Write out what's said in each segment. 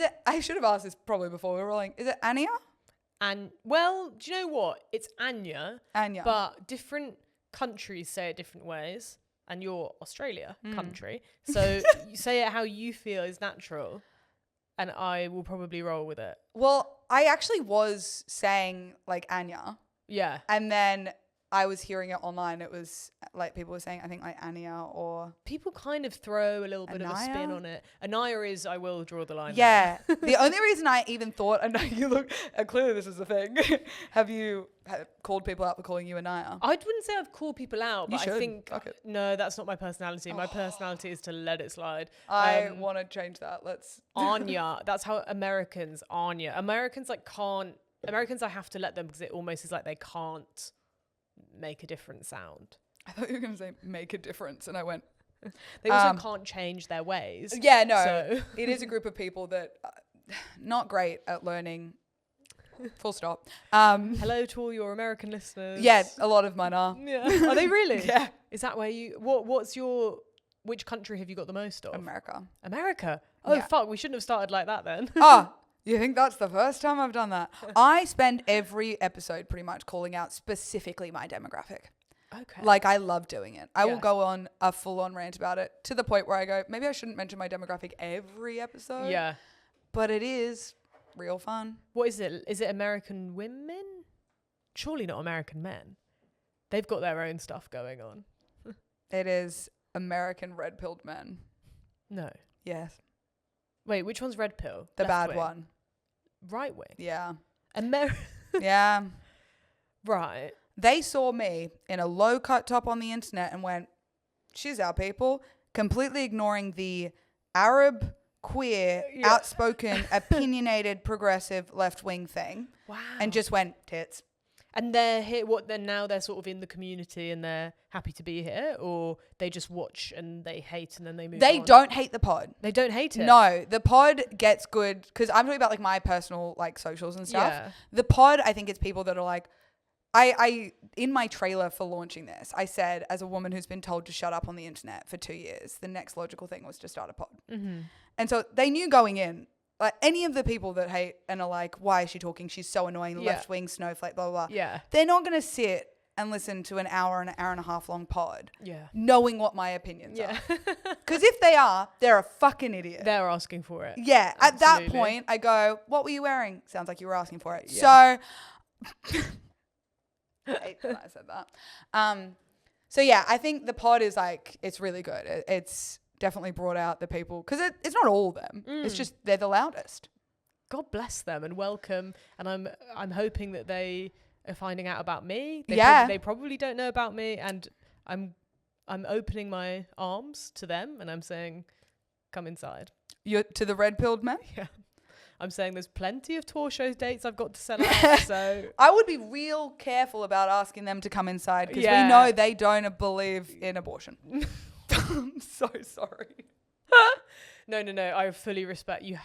it, I should have asked this probably before we were rolling. Is it Ania? And, well, do you know what? It's Ania. Ania. But different countries say it different ways. And you're Australia country. So you say it how you feel is natural. And I will probably roll with it. Well, I actually was saying like Anya. Yeah. And then I was hearing it online. It was like people were saying, I think like Ania or... People kind of throw a little bit of a spin on it. Anaya is, I will draw the line. Yeah. The only reason I even thought, and you look, clearly this is the thing. Have you called people out for calling you Anaya? I wouldn't say I've called people out, but You I should. think, Fuck it. no, that's not my personality. My personality is to let it slide. I want to change that. Let's... Anya, that's how Americans, Anya. Americans like can't, Americans I have to let them because it almost is like they can't make a different sound. I thought you were going to say make a difference, and I went... They also can't change their ways. Yeah, no. So. It is a group of people that not great at learning. Full stop. Hello to all your American listeners. Yeah, a lot of mine are. Yeah. Are they really? Yeah. Is that where you... Which country have you got the most of? America. America? Oh, Yeah. fuck. We shouldn't have started like that then. Oh, you think that's the first time I've done that? I spend every episode pretty much calling out specifically my demographic. Okay. Like, I love doing it. I will Yeah. go on a full-on rant about it to the point where I go, maybe I shouldn't mention my demographic every episode. Yeah. But it is real fun. What is it? Is it American women? Surely not American men. They've got their own stuff going on. It is American red-pilled men. No. Yes. Wait, which one's red pill? The Left bad wing? one. Right wing. Yeah. Yeah. Yeah. Right. They saw me in a low-cut top on the internet and went, she's our people, completely ignoring the Arab, queer, outspoken, opinionated, progressive, left-wing thing. Wow. And just went, tits. And they're here, now they're sort of in the community and they're happy to be here, or they just watch and they hate and then they move on? They don't hate the pod. They don't hate it? No, the pod gets good, because I'm talking about like my personal like socials and stuff. Yeah. The pod, I think it's people that are like, I in my trailer for launching this, I said, as a woman who's been told to shut up on the internet for 2 years, the next logical thing was to start a pod. Mm-hmm. And so they knew going in, like any of the people that hate and are like, why is she talking? She's so annoying, left-wing snowflake, blah, blah, blah. Yeah. They're not going to sit and listen to an hour and a half long pod. Yeah. Knowing what my opinions are. Yeah. Because if they are, they're a fucking idiot. They're asking for it. Yeah. Absolutely. At that point, I go, what were you wearing? Sounds like you were asking for it. Yeah. So... I hate that I said that. So yeah, I think the pod is like, it's really good. It's definitely brought out the people, because it's not all of them. It's just, they're the loudest. God bless them and welcome. And I'm hoping that they are finding out about me. They probably don't know about me, and I'm opening my arms to them and I'm saying, come inside. You're to the red-pilled men? Yeah. I'm saying there's plenty of tour show dates I've got to sell out, so... I would be real careful about asking them to come inside, because we know they don't believe in abortion. I'm so sorry. No. I fully respect you.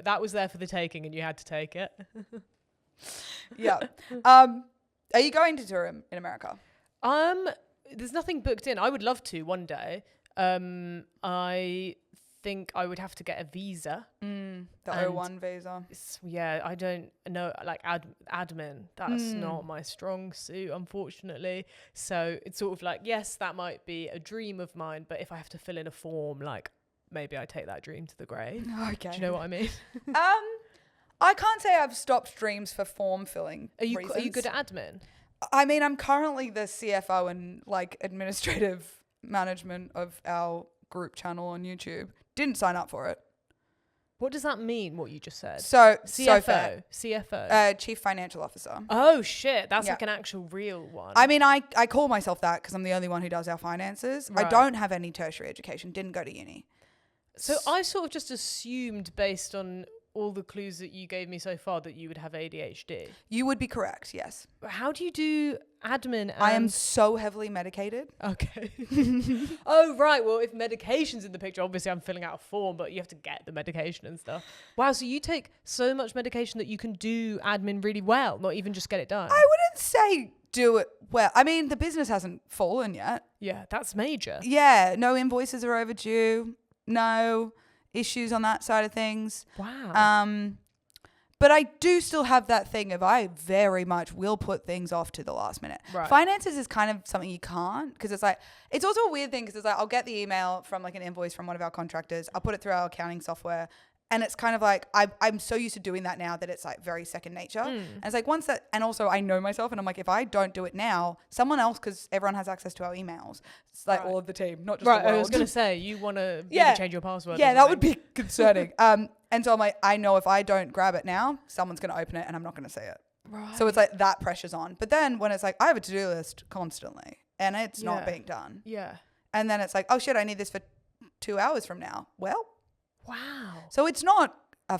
That was there for the taking and you had to take it. Yeah. Are you going to tour in America? There's nothing booked in. I would love to one day. I think I would have to get a visa. The O1 visa. Yeah, I don't know, like admin. That's not my strong suit, unfortunately. So it's sort of like, yes, that might be a dream of mine, but if I have to fill in a form, like maybe I take that dream to the grave. Okay. Do you know what I mean? I can't say I've stopped dreams for form filling. Are you good at admin? I mean, I'm currently the CFO and like administrative management of our group channel on YouTube. Didn't sign up for it. What does that mean, what you just said? So CFO. CFO. Chief Financial Officer. Oh, shit. That's like an actual real one. I mean, I call myself that because I'm the only one who does our finances. Right. I don't have any tertiary education. Didn't go to uni. So I sort of just assumed, based on all the clues that you gave me so far, that you would have ADHD. You would be correct, yes. But how do you do admin? I am so heavily medicated. Okay. Oh, right. Well, if medication's in the picture, obviously I'm filling out a form, but you have to get the medication and stuff. Wow. So you take so much medication that you can do admin really well, not even just get it done. I wouldn't say do it well. I mean, the business hasn't fallen yet. Yeah, that's major. Yeah, no invoices are overdue. No, issues on that side of things. Wow. But I do still have that thing of I very much will put things off to the last minute. Right. Finances is kind of something you can't, because it's like, it's also a weird thing, because it's like I'll get the email from like an invoice from one of our contractors. I'll put it through our accounting software. And it's kind of like, I'm so used to doing that now that it's like very second nature. And it's like once that, and also I know myself, and I'm like, if I don't do it now, someone else, because everyone has access to our emails. It's like all of the team, not just the world. I was going to say, you want to change your password. Yeah, that would be concerning. And so I'm like, I know if I don't grab it now, someone's going to open it and I'm not going to see it. Right. So it's like that pressure's on. But then when it's like, I have a to-do list constantly and it's not being done. Yeah. And then it's like, oh shit, I need this for 2 hours from now. Well, wow. so it's not a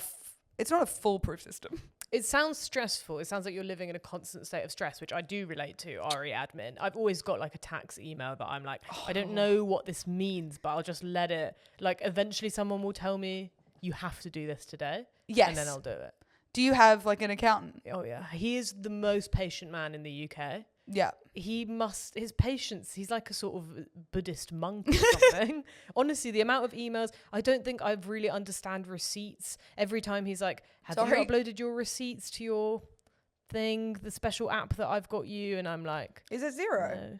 foolproof system. It sounds stressful. It sounds like you're living in a constant state of stress, which I do relate to, YeahMad. I've always got like a tax email that I'm like, I don't know what this means, but I'll just let it, like eventually someone will tell me, you have to do this today. Yes. And then I'll do it. Do you have like an accountant? Oh yeah. He is the most patient man in the UK. Yeah. His patience, he's like a sort of Buddhist monk or something. Honestly, the amount of emails, I don't think I really understand receipts. Every time he's like, have you uploaded your receipts to your thing, the special app that I've got you? And I'm like, is it Xero?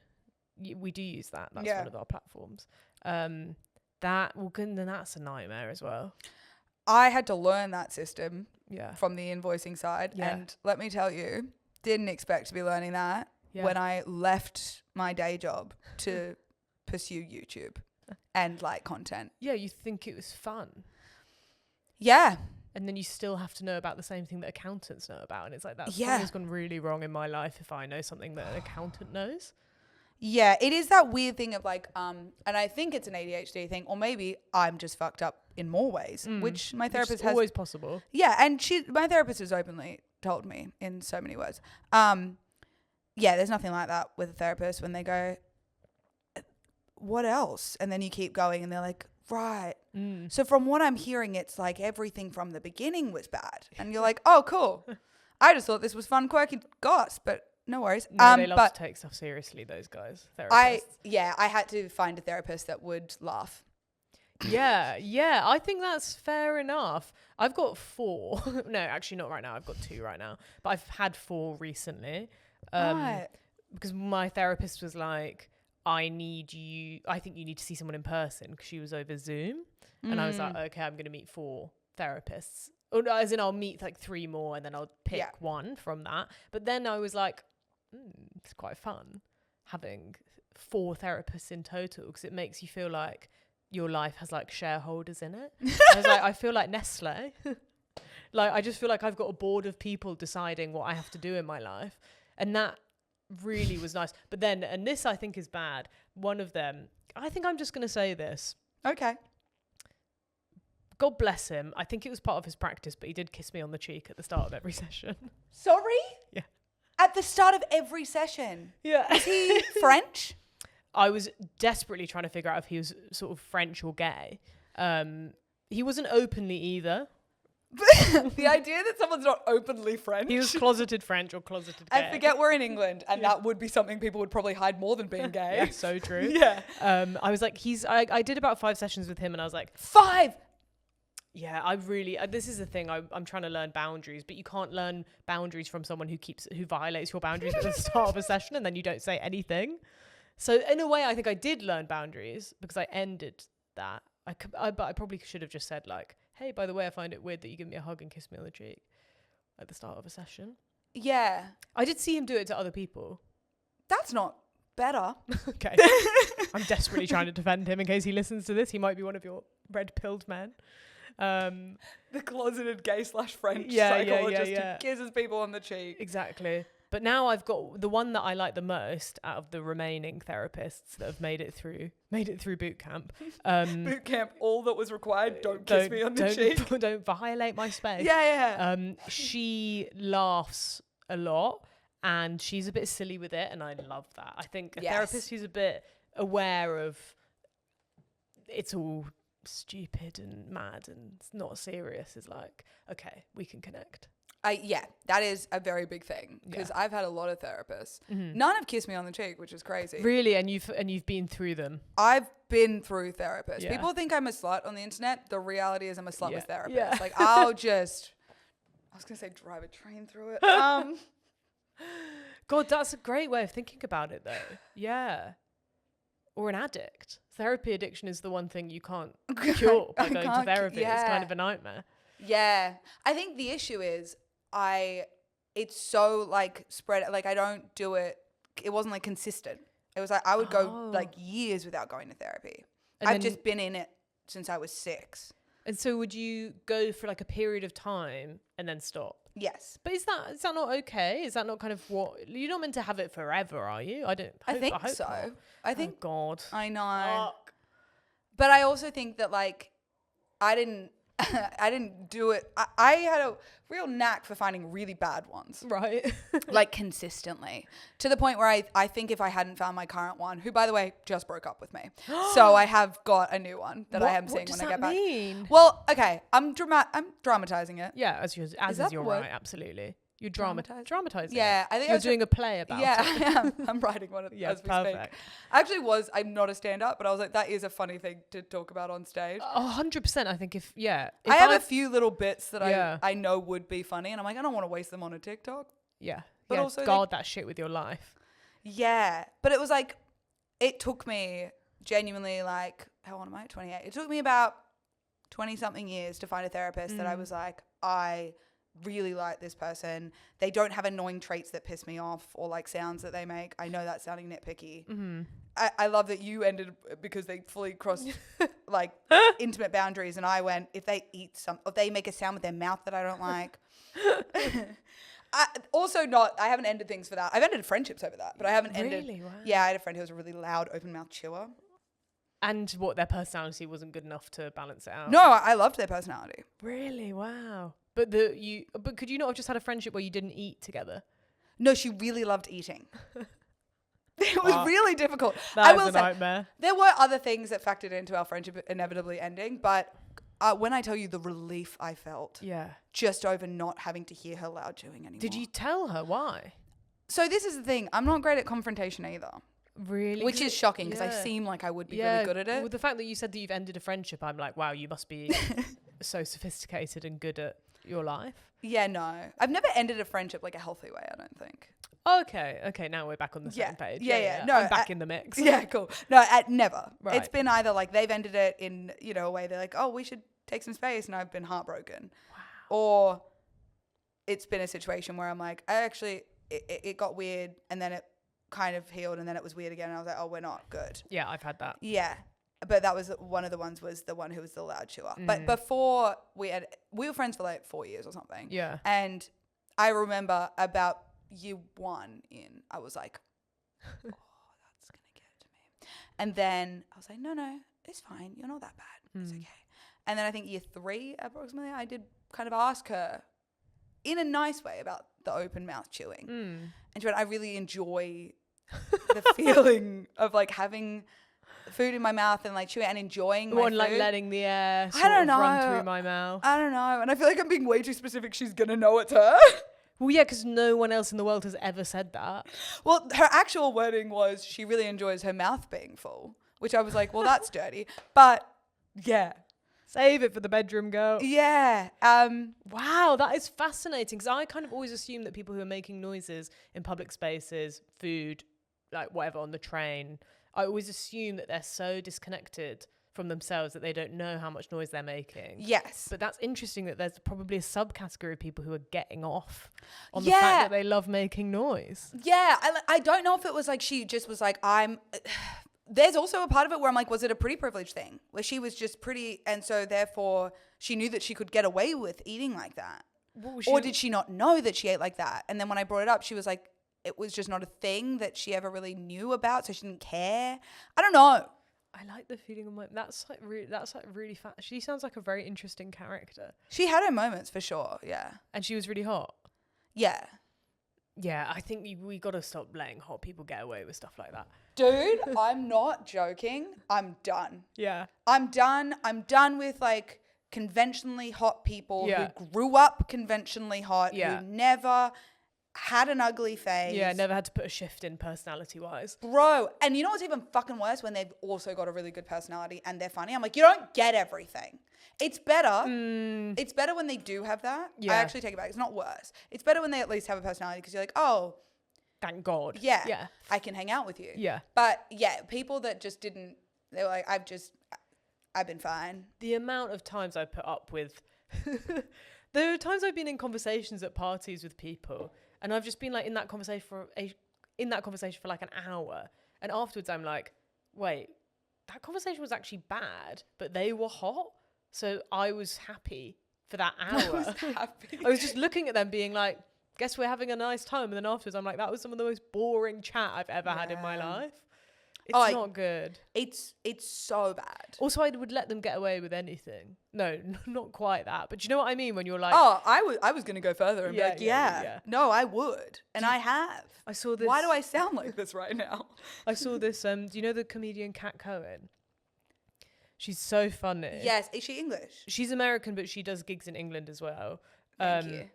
No. We do use that. That's one of our platforms. Then that's a nightmare as well. I had to learn that system from the invoicing side. Yeah. And let me tell you, didn't expect to be learning that when I left my day job to pursue YouTube and like content. Yeah, you think it was fun. Yeah. And then you still have to know about the same thing that accountants know about. And it's like, that's something's gone really wrong in my life if I know something that an accountant knows. Yeah, it is that weird thing of like, and I think it's an ADHD thing, or maybe I'm just fucked up in more ways, which my therapist has. Always possible. Yeah, and my therapist has openly told me in so many words. Yeah, there's nothing like that with a therapist when they go, what else? And then you keep going and they're like, right. So from what I'm hearing, it's like everything from the beginning was bad. And you're like, oh, cool. I just thought this was fun, quirky goss, but no worries. No, they love to take stuff seriously, those guys. Therapists. I had to find a therapist that would laugh. Yeah, I think that's fair enough. I've got 4. No, actually not right now. I've got 2 right now. But I've had 4 recently. Right. Because my therapist was like, I think you need to see someone in person, because she was over Zoom. And I was like, okay, I'm going to meet 4 therapists. Or no, as in I'll meet like 3 more and then I'll pick one from that. But then I was like, it's quite fun having 4 therapists in total, because it makes you feel like your life has like shareholders in it. I was like, I feel like Nestle. Like, I just feel like I've got a board of people deciding what I have to do in my life. And that really was nice. But then, and this I think is bad, one of them, I think I'm just going to say this. Okay. God bless him. I think it was part of his practice, but he did kiss me on the cheek at the start of every session. Sorry? Yeah. At the start of every session? Yeah. Is he French? I was desperately trying to figure out if he was sort of French or gay. He wasn't openly either. The idea that someone's not openly French. He was closeted French or closeted gay. I forget we're in England, and that would be something people would probably hide more than being gay. Yeah, so true. Yeah. I was like, I did about 5 sessions with him, and I was like, 5? Yeah, I really, this is the thing, I'm trying to learn boundaries, but you can't learn boundaries from someone who violates your boundaries at the start of a session and then you don't say anything. So in a way, I think I did learn boundaries because I ended that. But I probably should have just said like, hey, by the way, I find it weird that you give me a hug and kiss me on the cheek at the start of a session. Yeah. I did see him do it to other people. That's not better. Okay. I'm desperately trying to defend him in case he listens to this. He might be one of your red-pilled men. The closeted gay / French psychologist who kisses people on the cheek. Exactly. But now I've got the one that I like the most out of the remaining therapists that have made it through boot camp. Boot camp, all that was required, don't kiss me on the cheek. Don't violate my space. Yeah. She laughs a lot and she's a bit silly with it, and I love that. I think a therapist who's a bit aware of it's all stupid and mad and it's not serious is like, okay, we can connect. Yeah, that is a very big thing because I've had a lot of therapists. None have kissed me on the cheek, which is crazy. Really? And you've been through them? I've been through therapists. People think I'm a slut on the internet. The reality is I'm a slut with therapists. Yeah. Like I was going to say drive a train through it. God, that's a great way of thinking about it though. Yeah. Or an addict. Therapy addiction is the one thing you can't cure by going to therapy. It's kind of a nightmare. Yeah. I think the issue is it's so like spread, like I don't do it. It wasn't like consistent. It was like I would go like years without going to therapy. I've just been in it since I was 6. And so would you go for like a period of time and then stop? Yes. But is that not okay? Is that not kind of what you're not meant to have it forever, are you? I think so. Not. I think oh God. I know. Fuck. But I also think that like I didn't do it. I had a real knack for finding really bad ones. Right. Like consistently. To the point where I think if I hadn't found my current one, who by the way just broke up with me. So I have got a new one that I am seeing when I get back. Mean? Well, okay. I'm dramatizing it. Yeah, as is your right, absolutely. You're dramatizing. Yeah, it. I think you're doing a play about it. Yeah, I am. I'm writing one as we speak. I'm not a stand-up, but I was like, that is a funny thing to talk about on stage. 100%. I think if I have a few little bits that I know would be funny, and I'm like, I don't want to waste them on a TikTok. Yeah, but also guard that shit with your life. Yeah, but it was like, it took me genuinely like, how old am I? 28. It took me about 20 something years to find a therapist that I was like, I really like this person. They don't have annoying traits that piss me off or like sounds that they make. I know that's sounding nitpicky. I love that you ended because they fully crossed like intimate boundaries, and I went, if they if they make a sound with their mouth that I don't like. I haven't ended things for that. I've ended friendships over that, but I haven't ended. Really? Wow. Yeah, I had a friend who was a really loud open mouth chewer. And what, their personality wasn't good enough to balance it out? No, I loved their personality. Really? Wow. But could you not have just had a friendship where you didn't eat together? No, she really loved eating. It was really difficult. That was a nightmare. There were other things that factored into our friendship inevitably ending, but when I tell you the relief I felt, just over not having to hear her loud chewing anymore. Did you tell her why? So this is the thing. I'm not great at confrontation either. Really? Which is shocking because I seem like I would be really good at it. Well, the fact that you said that you've ended a friendship, I'm like, wow, you must be so sophisticated and good at your life. Yeah, no. I've never ended a friendship like a healthy way, I don't think. Okay, now we're back on the same page. Yeah. No, I'm back in the mix. Yeah, cool. No, never. Right. It's been either like they've ended it in, a way they're like, oh, we should take some space, and I've been heartbroken. Wow. Or it's been a situation where I'm like, it got weird, and then it kind of healed, and then it was weird again, and I was like, oh, we're not good. Yeah, I've had that. Yeah. But that was one of the ones, was the one who was the loud chewer. But before we were friends for like 4 years or something. Yeah. And I remember about year 1 in, I was like, oh, that's going to get to me. And then I was like, no, it's fine. You're not that bad. It's okay. And then I think year 3 approximately, I did kind of ask her in a nice way about the open mouth chewing. And she went, I really enjoy the feeling of like having food in my mouth and like chewing and enjoying my food. Like letting the air run through my mouth. I don't know. And I feel like I'm being way too specific. She's going to know it's her. Well, yeah, because no one else in the world has ever said that. Well, her actual wording was she really enjoys her mouth being full, which I was like, well, that's dirty. But yeah. Save it for the bedroom, girl. Yeah. Wow, that is fascinating. Because I kind of always assume that people who are making noises in public spaces, food, like whatever, on the train, I always assume that they're so disconnected from themselves that they don't know how much noise they're making. Yes. But that's interesting that there's probably a subcategory of people who are getting off on the fact that they love making noise. Yeah. I don't know if it was like she just was like, there's also a part of it where I'm like, was it a pretty privileged thing? Where she was just pretty, and so therefore she knew that she could get away with eating like that. Or did she not know that she ate like that? And then when I brought it up, she was like, it was just not a thing that she ever really knew about, so she didn't care. I don't know. I like the feeling of that's really fat. She sounds like a very interesting character. She had her moments for sure, yeah. And she was really hot. Yeah. Yeah, I think we got to stop letting hot people get away with stuff like that. Dude, I'm not joking. I'm done. Yeah. I'm done with like conventionally hot people Yeah. who grew up conventionally hot, Yeah. who never had an ugly face. Yeah, never had to put a shift in personality-wise. Bro, and you know what's even fucking worse? When they've also got a really good personality and they're funny. I'm like, you don't get everything. It's better. It's better when they do have that. Yeah. I actually take it back. It's not worse. It's better when they at least have a personality because you're like, oh, Thank God. yeah, Yeah. I can hang out with you. Yeah. But yeah, people that just didn't, they were like, I've been fine. The amount of times I put up with... There are times I've been in conversations at parties with people and I've just been like in that conversation for like an hour. And afterwards I'm like, wait, that conversation was actually bad, but they were hot. So I was happy for that hour. I was just looking at them being like, guess we're having a nice time. And then afterwards I'm like, that was some of the most boring chat I've ever had in my life. It's not good. It's so bad. Also, I would let them get away with anything. No, not quite that. But do you know what I mean when you're like... Oh, I was going to go further and be like, no, I would. And I have. I saw this... Why do I sound like this right now? I saw this... do you know the comedian Kat Cohen? She's so funny. Yes. Is she English? She's American, but she does gigs in England as well. Thank you.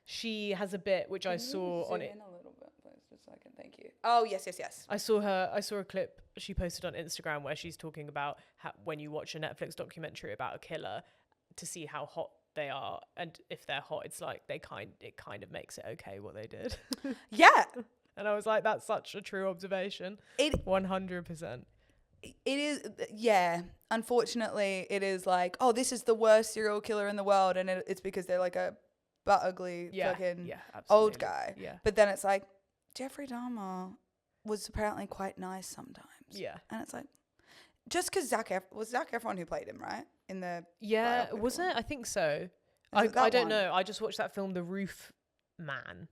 She has a bit which I saw on it. In a little bit, please, just a second. Thank you. Oh, yes. I saw a clip she posted on Instagram where she's talking about how when you watch a Netflix documentary about a killer to see how hot they are, and if they're hot, it's like it kind of makes it okay what they did. Yeah. And I was like, that's such a true observation. 100%. It is, yeah. Unfortunately, it is like, oh, this is the worst serial killer in the world, and it's because they're like a butt ugly fucking old guy. Yeah. But then it's like, Jeffrey Dahmer was apparently quite nice sometimes. Yeah. And it's like, just because Zac Efron who played him, right? In the was it? I think so. Is it I that don't one? know. I just watched that film, The Roof Man,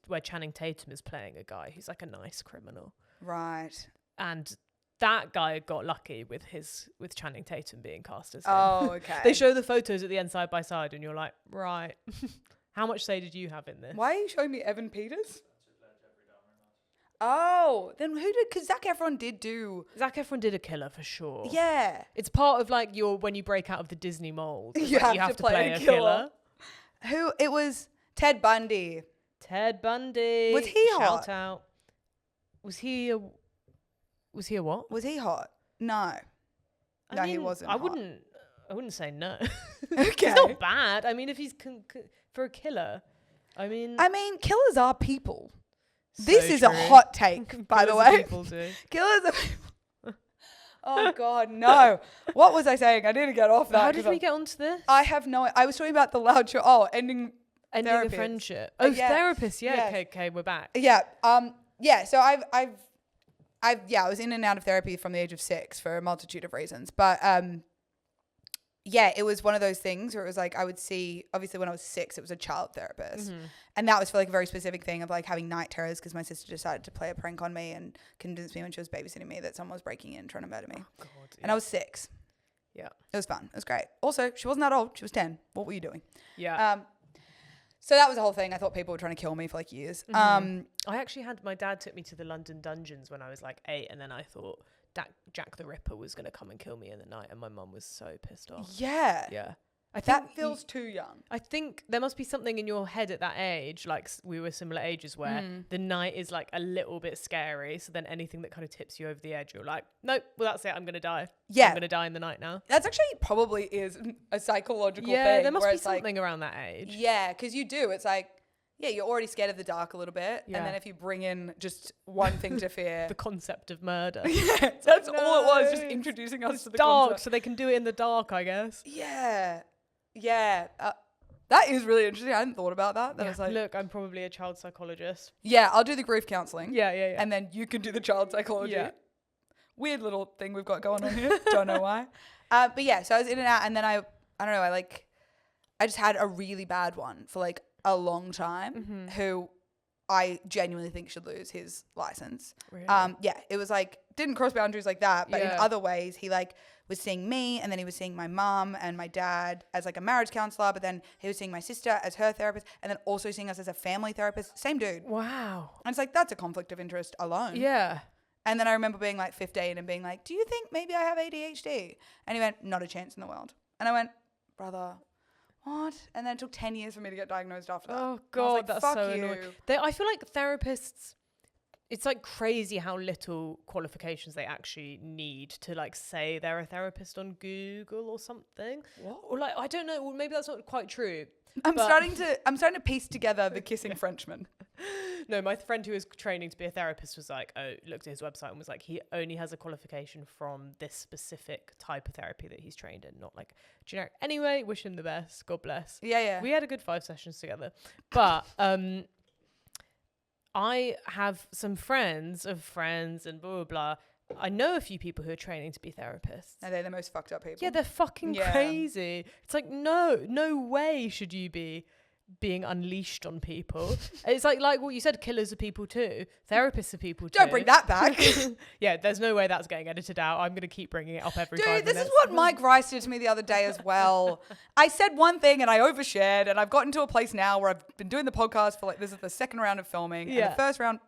where Channing Tatum is playing a guy who's like a nice criminal. Right. And that guy got lucky with Channing Tatum being cast as him. Oh, okay. They show the photos at the end side by side and you're like, right. How much say did you have in this? Why are you showing me Evan Peters? Oh, then who did? Because Zac Efron did do. Zac Efron did a killer for sure. Yeah. It's part of like when you break out of the Disney mold. You have to play a killer. Who? It was Ted Bundy. Ted Bundy. Was he Shout hot? out. Was he a what? Was he hot? No. I No, mean, he wasn't. I hot. wouldn't say no. Okay. He's not bad. I mean, if he's for a killer, I mean, killers are people. so This is a true. hot take, by the Killers are way. people too. Killers are people. Oh God, no! What was I saying? I need to get off that. How did we get onto this? I have no. I was talking about the loud show. Oh, ending a therapists. friendship. Oh, Yeah. therapist. Yeah. Yes. Okay, we're back. Yeah. Yeah. So I was in and out of therapy from the age of 6 for a multitude of reasons. But yeah, it was one of those things where it was like I would see, obviously when I was 6, it was a child therapist. Mm-hmm. And that was for like a very specific thing of like having night terrors because my sister decided to play a prank on me and convince me when she was babysitting me that someone was breaking in trying to murder me. Oh, God, And I was 6. Yeah. It was fun. It was great. Also, she wasn't that old. She was 10. What were you doing? Yeah. So that was the whole thing. I thought people were trying to kill me for like years. I actually had my dad took me to the London dungeons when I was like 8, and then I thought Jack the Ripper was going to come and kill me in the night, and my mum was so pissed off. Yeah. Yeah. That feels too young. I think there must be something in your head at that age, like we were similar ages, where the night is like a little bit scary. So then anything that kind of tips you over the edge, you're like, nope, well, that's it. I'm going to die. Yeah. I'm going to die in the night now. That's actually probably is a psychological thing. Yeah, there must where be it's like, something around that age. yeah, because you do. It's like, yeah, you're already scared of the dark a little bit. Yeah. And then if you bring in just one thing to fear. The concept of murder. Yeah, that's all it was, just introducing us to the dark, concept. so they can do it in the dark, I guess. Yeah. Yeah. That is really interesting. I hadn't thought about that. That was like, look, I'm probably a child psychologist. yeah, I'll do the grief counselling. Yeah. And then you can do the child psychology. Yeah. Weird little thing we've got going on here. Don't know why. But yeah, so I was in and out, and then I don't know, I just had a really bad one for like a long time who I genuinely think should lose his license. Really? Yeah, it was like, didn't cross boundaries like that, but in Yeah. other ways, he like was seeing me, and then he was seeing my mum and my dad as like a marriage counselor, but then he was seeing my sister as her therapist, and then also seeing us as a family therapist. Same dude. Wow. And it's like, that's a conflict of interest alone. Yeah. And then I remember being like 15 and being like, do you think maybe I have ADHD? And he went, not a chance in the world. And I went, brother, what? And then it took 10 years for me to get diagnosed after that. Oh, And I was God, like, that's fuck so you. annoying. I feel like therapists, it's like crazy how little qualifications they actually need to like say they're a therapist on Google or something. What? Or like, I don't know, well, maybe that's not quite true. I'm starting to piece together the kissing Frenchman. No, my friend who was training to be a therapist was like, looked at his website and was like, he only has a qualification from this specific type of therapy that he's trained in, not like generic. Anyway, wish him the best. God bless. Yeah. We had a good 5 sessions together. But I have some friends of friends and blah, blah, blah. I know a few people who are training to be therapists. Are they the most fucked up people? Yeah, they're fucking crazy. It's like, no way should you be being unleashed on people. It's like what you said, killers are people too. Therapists are people too. Don't bring that back. Yeah, there's no way that's getting edited out. I'm going to keep bringing it up every 5 Dude, minutes. this is what Mike Rice did to me the other day as well. I said one thing and I overshared, and I've gotten to a place now where I've been doing the podcast for like, this is the second round of filming. Yeah. And the first round,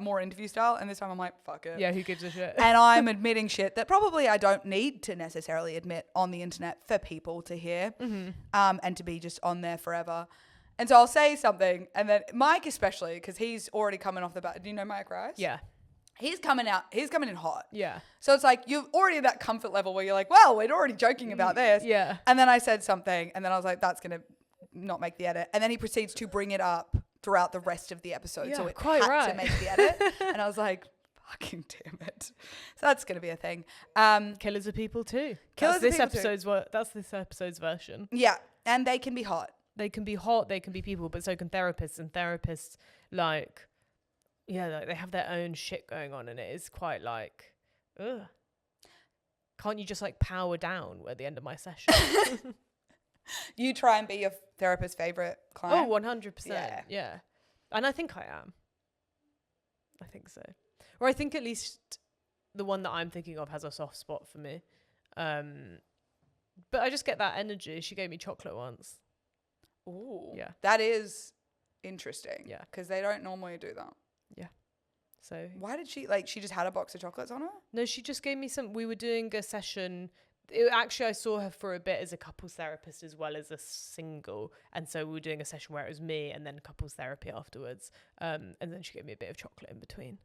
more interview style. And this time I'm like, fuck it. Yeah, who gives a shit? And I'm admitting shit that probably I don't need to necessarily admit on the internet for people to hear, and to be just on there forever. And so I'll say something, and then Mike especially, because he's already coming off the bat. Do you know Mike Rice? Yeah. He's coming in hot. Yeah. So it's like you're already at that comfort level where you're like, well, we're already joking about this. Yeah. And then I said something, and then I was like, that's going to not make the edit. And then he proceeds to bring it up throughout the rest of the episode. Yeah, so it quite had right. to make the edit. And I was like, fucking damn it. So that's going to be a thing. Killers are people too. Killers That's are people too. That's this episode's version. Yeah. And they can be hot. They can be hot, they can be people, but so can therapists. And therapists, like, yeah, like, they have their own shit going on, and it is quite like, ugh. Can't you just like power down at the end of my session? You try and be your therapist's favorite client. Oh, 100%. Yeah. And I think I am. I think so. Or I think at least the one that I'm thinking of has a soft spot for me. But I just get that energy. She gave me chocolate once. Ooh. Yeah. That is interesting. Yeah. Because they don't normally do that. Yeah. So why did she just had a box of chocolates on her? no, she just gave me some. We were doing a session. Actually, I saw her for a bit as a couples therapist as well as a single, and so we were doing a session where it was me and then couples therapy afterwards. And then she gave me a bit of chocolate in between.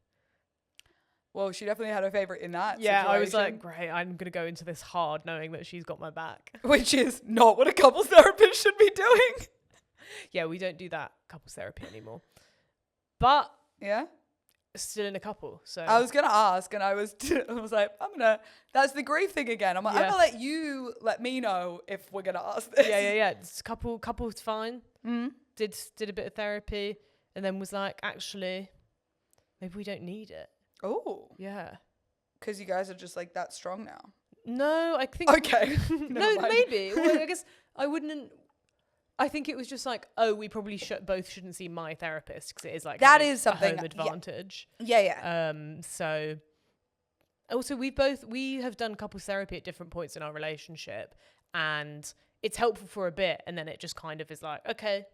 Well, she definitely had her favorite in that. Yeah, I was situation. like, great, I'm gonna go into this hard, knowing that she's got my back. Which is not what a couples therapist should be doing. Yeah, we don't do that couples therapy anymore. But Yeah. still in a couple, so I was gonna ask, and I was like, that's the grief thing again. I'm like, I'm Yeah. gonna let you let me know if we're gonna ask this. yeah. It's couple's fine. Mm. Did a bit of therapy, and then was like, actually, maybe we don't need it. Oh, Yeah. because you guys are just like that strong now. No, I think Okay. no, Never mind. maybe. Well, I guess I wouldn't. I think it was just like, oh, we probably both shouldn't see my therapist because it is like That having is something. a home advantage. Yeah. So also we have done couples therapy at different points in our relationship, and it's helpful for a bit, and then it just kind of is like, okay,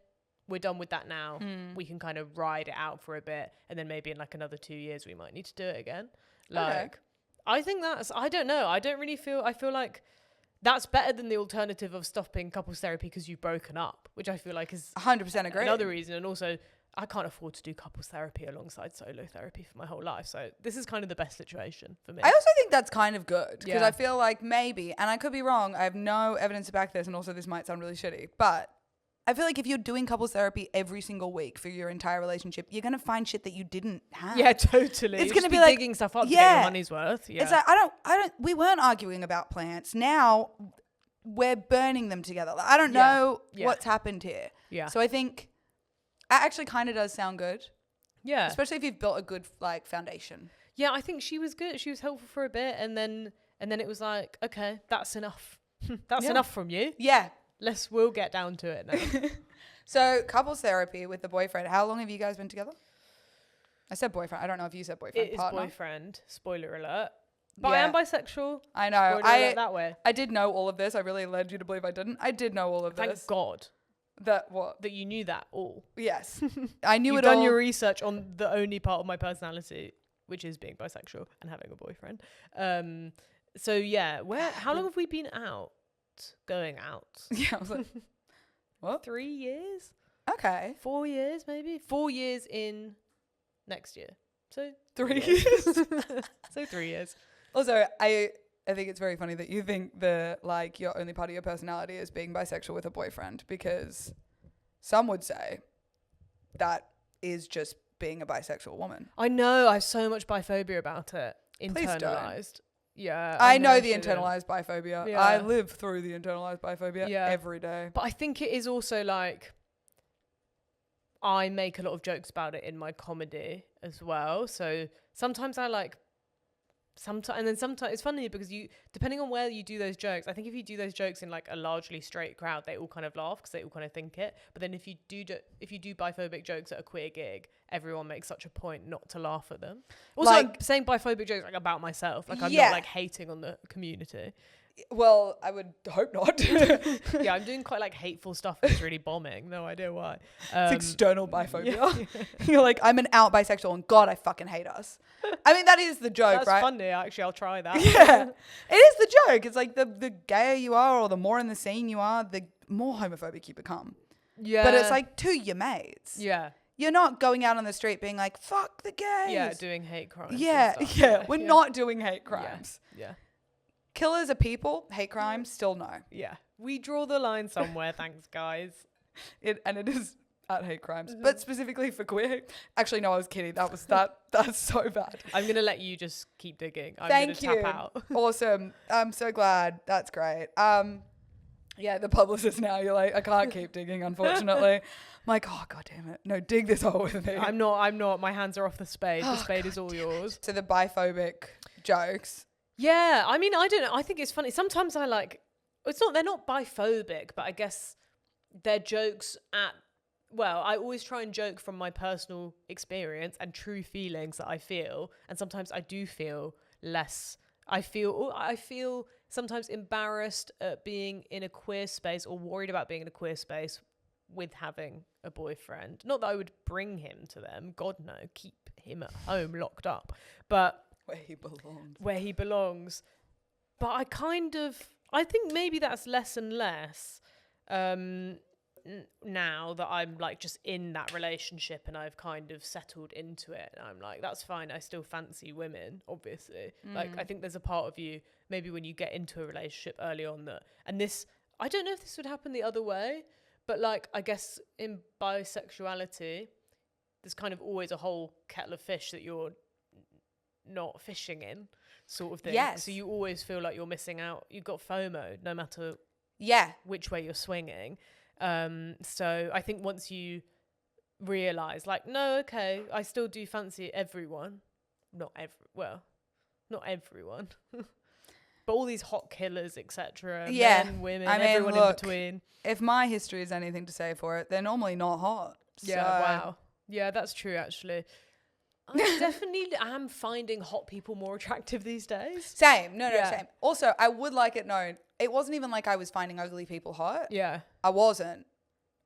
we're done with that now. We can kind of ride it out for a bit, and then maybe in like another 2 years we might need to do it again. Like, Okay. I think I don't know. I feel like that's better than the alternative of stopping couples therapy because you've broken up, which I feel like is 100% agree. another reason. And also, I can't afford to do couples therapy alongside solo therapy for my whole life. So this is kind of the best situation for me. I also think that's kind of good because Yeah. I feel like maybe, and I could be wrong, I have no evidence to back this, and also this might sound really shitty, but I feel like if you're doing couples therapy every single week for your entire relationship, you're going to find shit that you didn't have. Yeah, totally. It's You'll going to just be like digging stuff up to get your money's worth. Yeah. It's like, we weren't arguing about plants. Now we're burning them together. Like, I don't know what's happened here. Yeah. So I think that actually kind of does sound good. Yeah. Especially if you've built a good like foundation. Yeah, I think she was good. She was helpful for a bit, and then it was like, okay, that's enough. That's Yeah. enough from you. Yeah. We'll get down to it now. So couples therapy with the boyfriend. How long have you guys been together? I said boyfriend. I don't know if you said boyfriend. It is partner. boyfriend. Spoiler alert. But I Yeah. am bisexual. I know. Spoiler alert that way. I did know all of this. I really led you to believe I didn't. I did know all of Thank this. God That what? that you knew that all. Yes. I knew You've it all. done your research on the only part of my personality, which is being bisexual and having a boyfriend. So yeah, how long have we been out? going out. Yeah, I was like, what? 3 years? Okay. 4 years, maybe? 4 years in next year. So 3 years. So 3 years. Also, I think it's very funny that you think your only part of your personality is being bisexual with a boyfriend, because some would say that is just being a bisexual woman. I know. I have so much biphobia about it. Please don't. Internalized. Yeah. I know the shouldn't. internalized biphobia. Yeah. I live through the internalized biphobia Yeah. every day. But I think it is also like, I make a lot of jokes about it in my comedy as well. So sometimes I like, and then sometimes it's funny because depending on where you do those jokes, I think if you do those jokes in like a largely straight crowd, they all kind of laugh because they all kind of think it. But then if you do biphobic jokes at a queer gig, everyone makes such a point not to laugh at them. Also, I'm saying biphobic jokes like about myself, like I'm not like hating on the community. Well, I would hope not. Yeah, I'm doing quite like hateful stuff that's really bombing. No idea why. It's external biphobia. You're like, I'm an out bisexual and God, I fucking hate us. I mean, that is the joke, That's right? funny, actually. I'll try that. Yeah. It is the joke. It's like the gayer you are or the more in the scene you are, the more homophobic you become. Yeah. But it's like to your mates. Yeah. You're not going out on the street being like, fuck the gays. Yeah, doing hate crimes. Yeah, and stuff. yeah. We're not doing hate crimes. Yeah. Killers are people. Hate crimes, still no. Yeah. We draw the line somewhere, thanks, guys. It is at hate crimes, but specifically for queer. Actually, no, I was kidding. That's so bad. I'm going to let you just keep digging. I'm Thank gonna you. Tap out. Awesome. I'm so glad. That's great. Yeah, the publicist now, you're like, I can't keep digging, unfortunately. I'm like, oh, God damn it. No, dig this hole with me. I'm not. My hands are off the spade. The spade is all yours. To the biphobic jokes. Yeah. I mean, I don't know. I think it's funny. Sometimes they're not biphobic, but I guess they're jokes I always try and joke from my personal experience and true feelings that I feel. And sometimes I do feel I feel sometimes embarrassed at being in a queer space or worried about being in a queer space with having a boyfriend. Not that I would bring him to them. God, no. Keep him at home locked up. But where he belongs. But I think maybe that's less and less now that I'm like just in that relationship and I've kind of settled into it. And I'm like, that's fine. I still fancy women, obviously. Like, I think there's a part of you, maybe when you get into a relationship early on I don't know if this would happen the other way, but like, I guess in bisexuality, there's kind of always a whole kettle of fish that you're not fishing in, sort of thing. Yes. So you always feel like you're missing out. You've got FOMO no matter which way you're swinging. So I think once you realize like, no, okay, I still do fancy everyone. Not everyone. But all these hot killers, etc. Men, women, everyone in between. If my history is anything to say for it, they're normally not hot. Yeah, wow. Yeah, that's true, actually. I definitely am finding hot people more attractive these days. Same. No, same. Also, I would like it known, it wasn't even like I was finding ugly people hot. Yeah. I wasn't.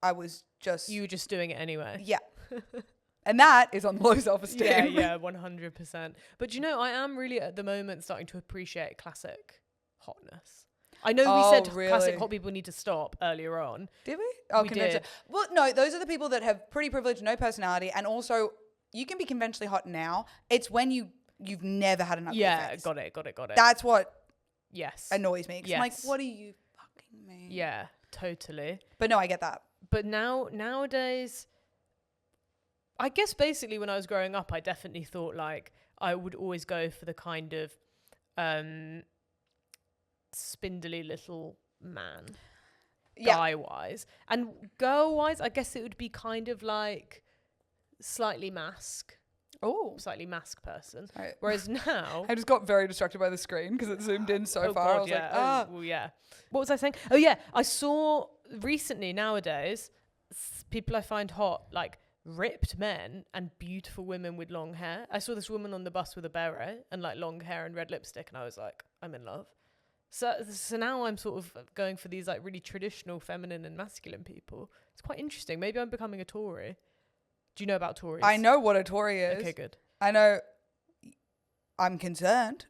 I was just... You were just doing it anyway. Yeah. And that is on low self-esteem. Yeah, 100%. But you know, I am really at the moment starting to appreciate classic hotness. I know we said classic hot people need to stop earlier on. Did we? Oh, we did. Well, no, those are the people that have pretty privilege, no personality, and also... You can be conventionally hot now. It's when you've never had an ugly face. Got it. That's what annoys me. Yes. I'm like, what do you fucking mean? Yeah, totally. But no, I get that. But nowadays, I guess basically when I was growing up, I definitely thought like I would always go for the kind of spindly little man, guy-wise. And girl-wise, I guess it would be kind of like... slightly mask person. Right. Whereas now I just got very distracted by the screen because it zoomed in so far. God, I was like, well, yeah. What was I saying? Oh yeah, I saw recently nowadays people I find hot, like ripped men and beautiful women with long hair. I saw this woman on the bus with a beret and like long hair and red lipstick, and I was like, I'm in love. So now I'm sort of going for these like really traditional feminine and masculine people. It's quite interesting. Maybe I'm becoming a Tory. Do you know about Tories? I know what a Tory is. Okay, good. I know. I'm concerned.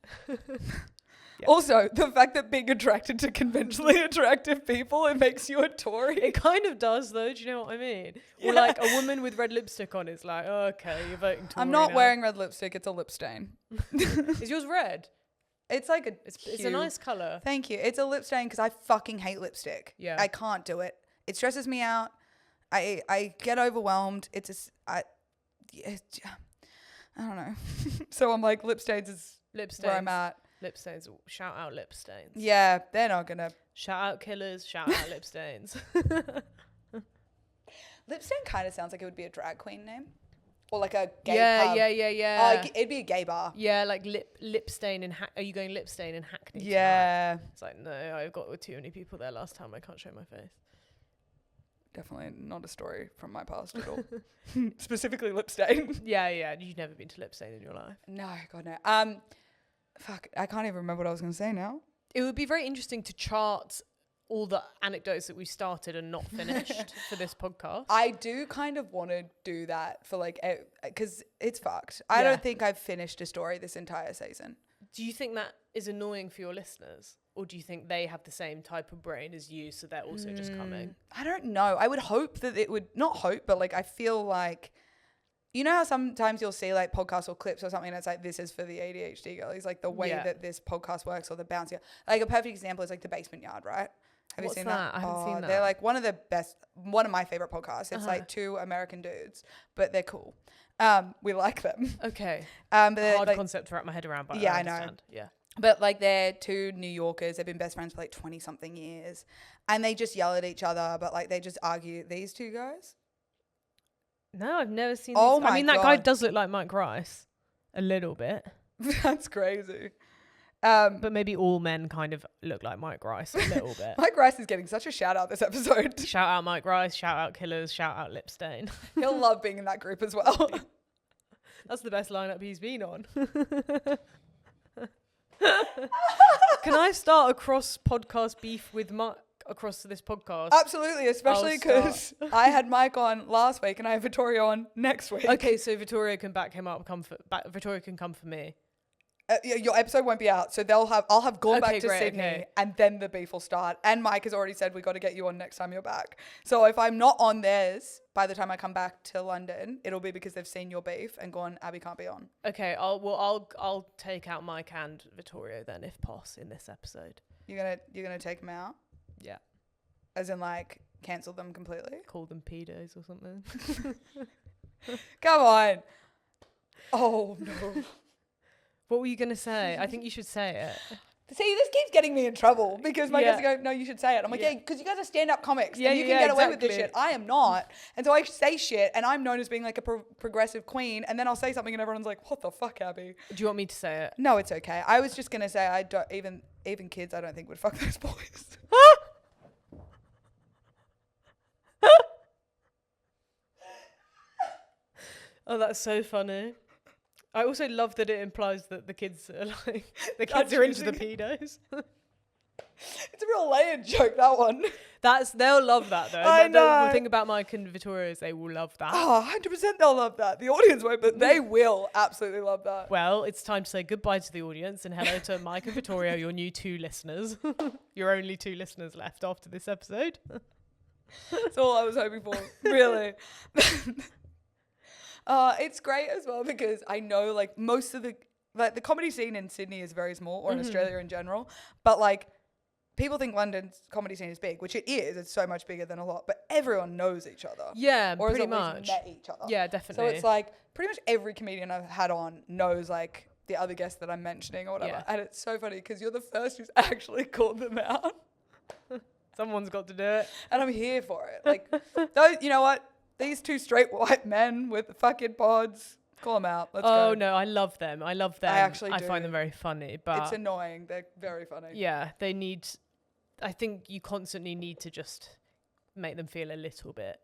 Yeah. Also, the fact that being attracted to conventionally attractive people, it makes you a Tory. It kind of does, though. Do you know what I mean? Or Yeah. like a woman with red lipstick on is like, oh, okay, you're voting Tory I'm not now. wearing red lipstick. It's a lip stain. Is yours red? It's like a It's a hue. nice colour. Thank you. It's a lip stain because I fucking hate lipstick. Yeah. I can't do it. It stresses me out. I get overwhelmed. I don't know. So I'm like, lip stains is Lip stains. where I'm at. Lip stains. Shout out lip stains. Yeah, they're not gonna. Shout out killers. Shout out lip stains. Lip stain kind of sounds like it would be a drag queen name, or like a gay pub. Yeah. It'd be a gay bar. Yeah, like lip stain in are you going lip stain in Hackney? Yeah, Tonight? It's like, no, I got with too many people there last time. I can't show my face. definitely not a story from my past at all. Specifically lip stain. Yeah. You've never been to lip stain in your life. No, God no. Fuck, I can't even remember what I was gonna say now. It would be very interesting to chart all the anecdotes that we started and not finished for this podcast. I do kind of want to do that for like, because it's fucked. I Yeah. don't think I've finished a story this entire season. Do you think that is annoying for your listeners? Or do you think they have the same type of brain as you, so they're also just coming? I don't know. I would hope that it would, not hope, but like I feel like, you know how sometimes you'll see like podcasts or clips or something that's like, this is for the ADHD girlies, like the way that this podcast works or the bouncy. Like a perfect example is like The Basement Yard, right? Have What's you seen that? that? I haven't seen that. They're like one of my favorite podcasts. It's like two American dudes, but they're cool. We like them. Okay. But they're Hard like, concept to wrap my head around, but Yeah, I I know. understand. Yeah. but like they're two New Yorkers. They've been best friends for like 20 something years, and they just yell at each other. But like they just argue. These two guys. No, I've never seen Oh these. I my mean, that guy God. does look like Mike Rice. A little bit. That's crazy. But maybe all men kind of look like Mike Rice a little bit. Mike Rice is getting such a shout out this episode. Shout out Mike Rice, shout out killers, shout out lip stain. He'll love being in that group as well. That's the best lineup he's been on. Can I start a cross podcast beef with Mike across this podcast? Absolutely, especially I'll because I had Mike on last week and I have Vittoria on next week. Okay, so Vittoria can back him up. Vittoria can come for me. Your episode won't be out, so I'll have gone back to great, Sydney, okay. and then the beef will start. And Mike has already said we got to get you on next time you're back. So if I'm not on theirs by the time I come back to London, it'll be because they've seen your beef and gone, Abby can't be on. Okay, I'll take out Mike and Vittoria then, if pos, in this episode. You're gonna take them out, Yeah, as in like cancel them completely. call them pedos or something. Come on. Oh no. What were you gonna say? I think you should say it. See, this keeps getting me in trouble because my guys Yeah. go, no, you should say it. I'm like, yeah, because you guys are stand-up comics Yeah, and you can yeah, get away with this exactly. shit. I am not. And so I say shit and I'm known as being like a progressive queen, and then I'll say something and everyone's like, what the fuck, Abby? Do you want me to say it? No, it's okay. I was just going to say I don't even kids I don't think would fuck those boys. Oh, that's so funny. I also love that it implies that the kids are like the kids are into the pedos. It's a real layered joke, that one. They'll love that though. I know. The thing about Mike and Vittoria is they will love that. Oh, 100% they'll love that. The audience won't, but they will absolutely love that. Well, it's time to say goodbye to the audience and hello to Mike and Vittoria, your new 2 listeners. Your only 2 listeners left after this episode. That's all I was hoping for, really. It's great as well because I know like most of the comedy scene in Sydney is very small, or in Australia in general, but like people think London's comedy scene is big, which it is. It's so much bigger than a lot, but everyone knows each other. Yeah, Or has pretty at least much. met each other. Yeah, definitely. So it's like pretty much every comedian I've had on knows like the other guests that I'm mentioning or whatever. Yeah. And it's so funny because you're the first who's actually called them out. Someone's got to do it. And I'm here for it. Like, those, you know what? These 2 straight white men with the fucking pods, call them out. Let's go. Oh no, I love them. I love them. actually I do. find them very funny, but It's annoying. They're very funny. yeah, they need. I think you constantly need to just make them feel a little bit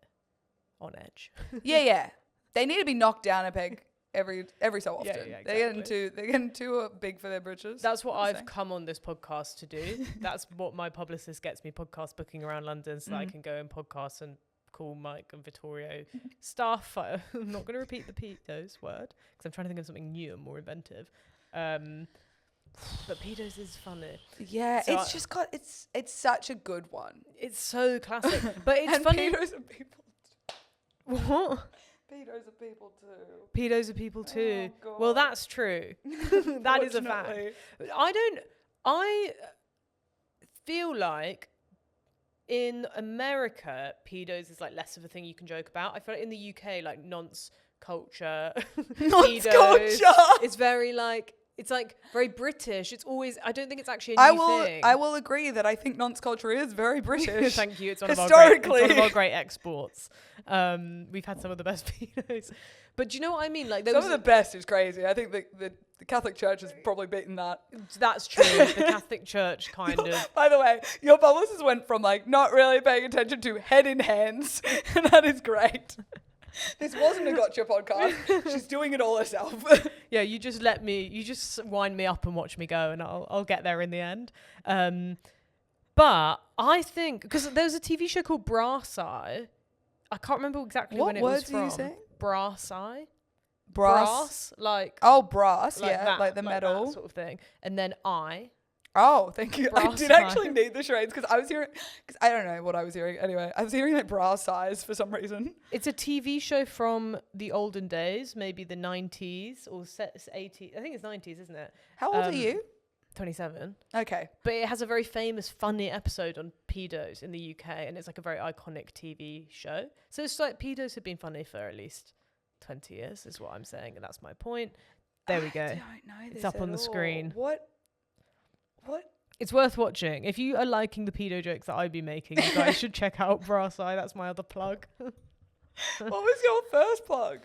on edge. Yeah. They need to be knocked down a peg every so often. Yeah, They're getting too big for their britches. That's what I'm I've saying. come on this podcast to do. That's what my publicist gets me podcast booking around London, so that I can go and podcast and call Mike and Vittorio stuff. I'm not going to repeat the pedos word because I'm trying to think of something new and more inventive. But pedos is funny. Yeah, So it's just got it's such a good one. It's so classic. But it's And funny. pedos are people. What? Pedos are people too. Pedos are people too. Oh, Well, God. that's true. That is a fact. Fortunately. I feel like in America, pedos is like less of a thing you can joke about. I feel like in the UK, like nonce culture, Nonce pedos, culture. it's very like, it's like very British. It's always, I don't think it's actually a new thing. I will agree that I think nonce culture is very British. Thank you. It's one Historically. of our great exports. We've had some of the best pedos. But do you know what I mean? Like, Some of the best is crazy. I think the Catholic Church has probably beaten that. That's true. The Catholic Church kind of. By the way, your publicist went from like not really paying attention to head in hands. And that is great. This wasn't a gotcha podcast. She's doing it all herself. Yeah, you just wind me up and watch me go, and I'll get there in the end. But I think, because there's a TV show called Brass Eye. I can't remember exactly when it was from. What words are you saying? Brass Eye. Brass. Like. Oh, brass. Like yeah, that, like the metal. that sort of thing. And then I. Oh, thank you. I Brass did eye. actually need the charades because I was hearing, because I don't know what I was hearing. Anyway, I was hearing like brass size for some reason. It's a TV show from the olden days, maybe the 90s or 80s. I think it's 90s, isn't it? How old are you? 27. Okay. But it has a very famous, funny episode on pedos in the UK, and it's like a very iconic TV show. So it's like pedos have been funny for at least 20 years, is what I'm saying, and that's my point. There we go. I don't know this It's up on the screen. What? It's worth watching. If you are liking the pedo jokes that I'd be making, you guys should check out Brass Eye. That's my other plug. What was your first plug?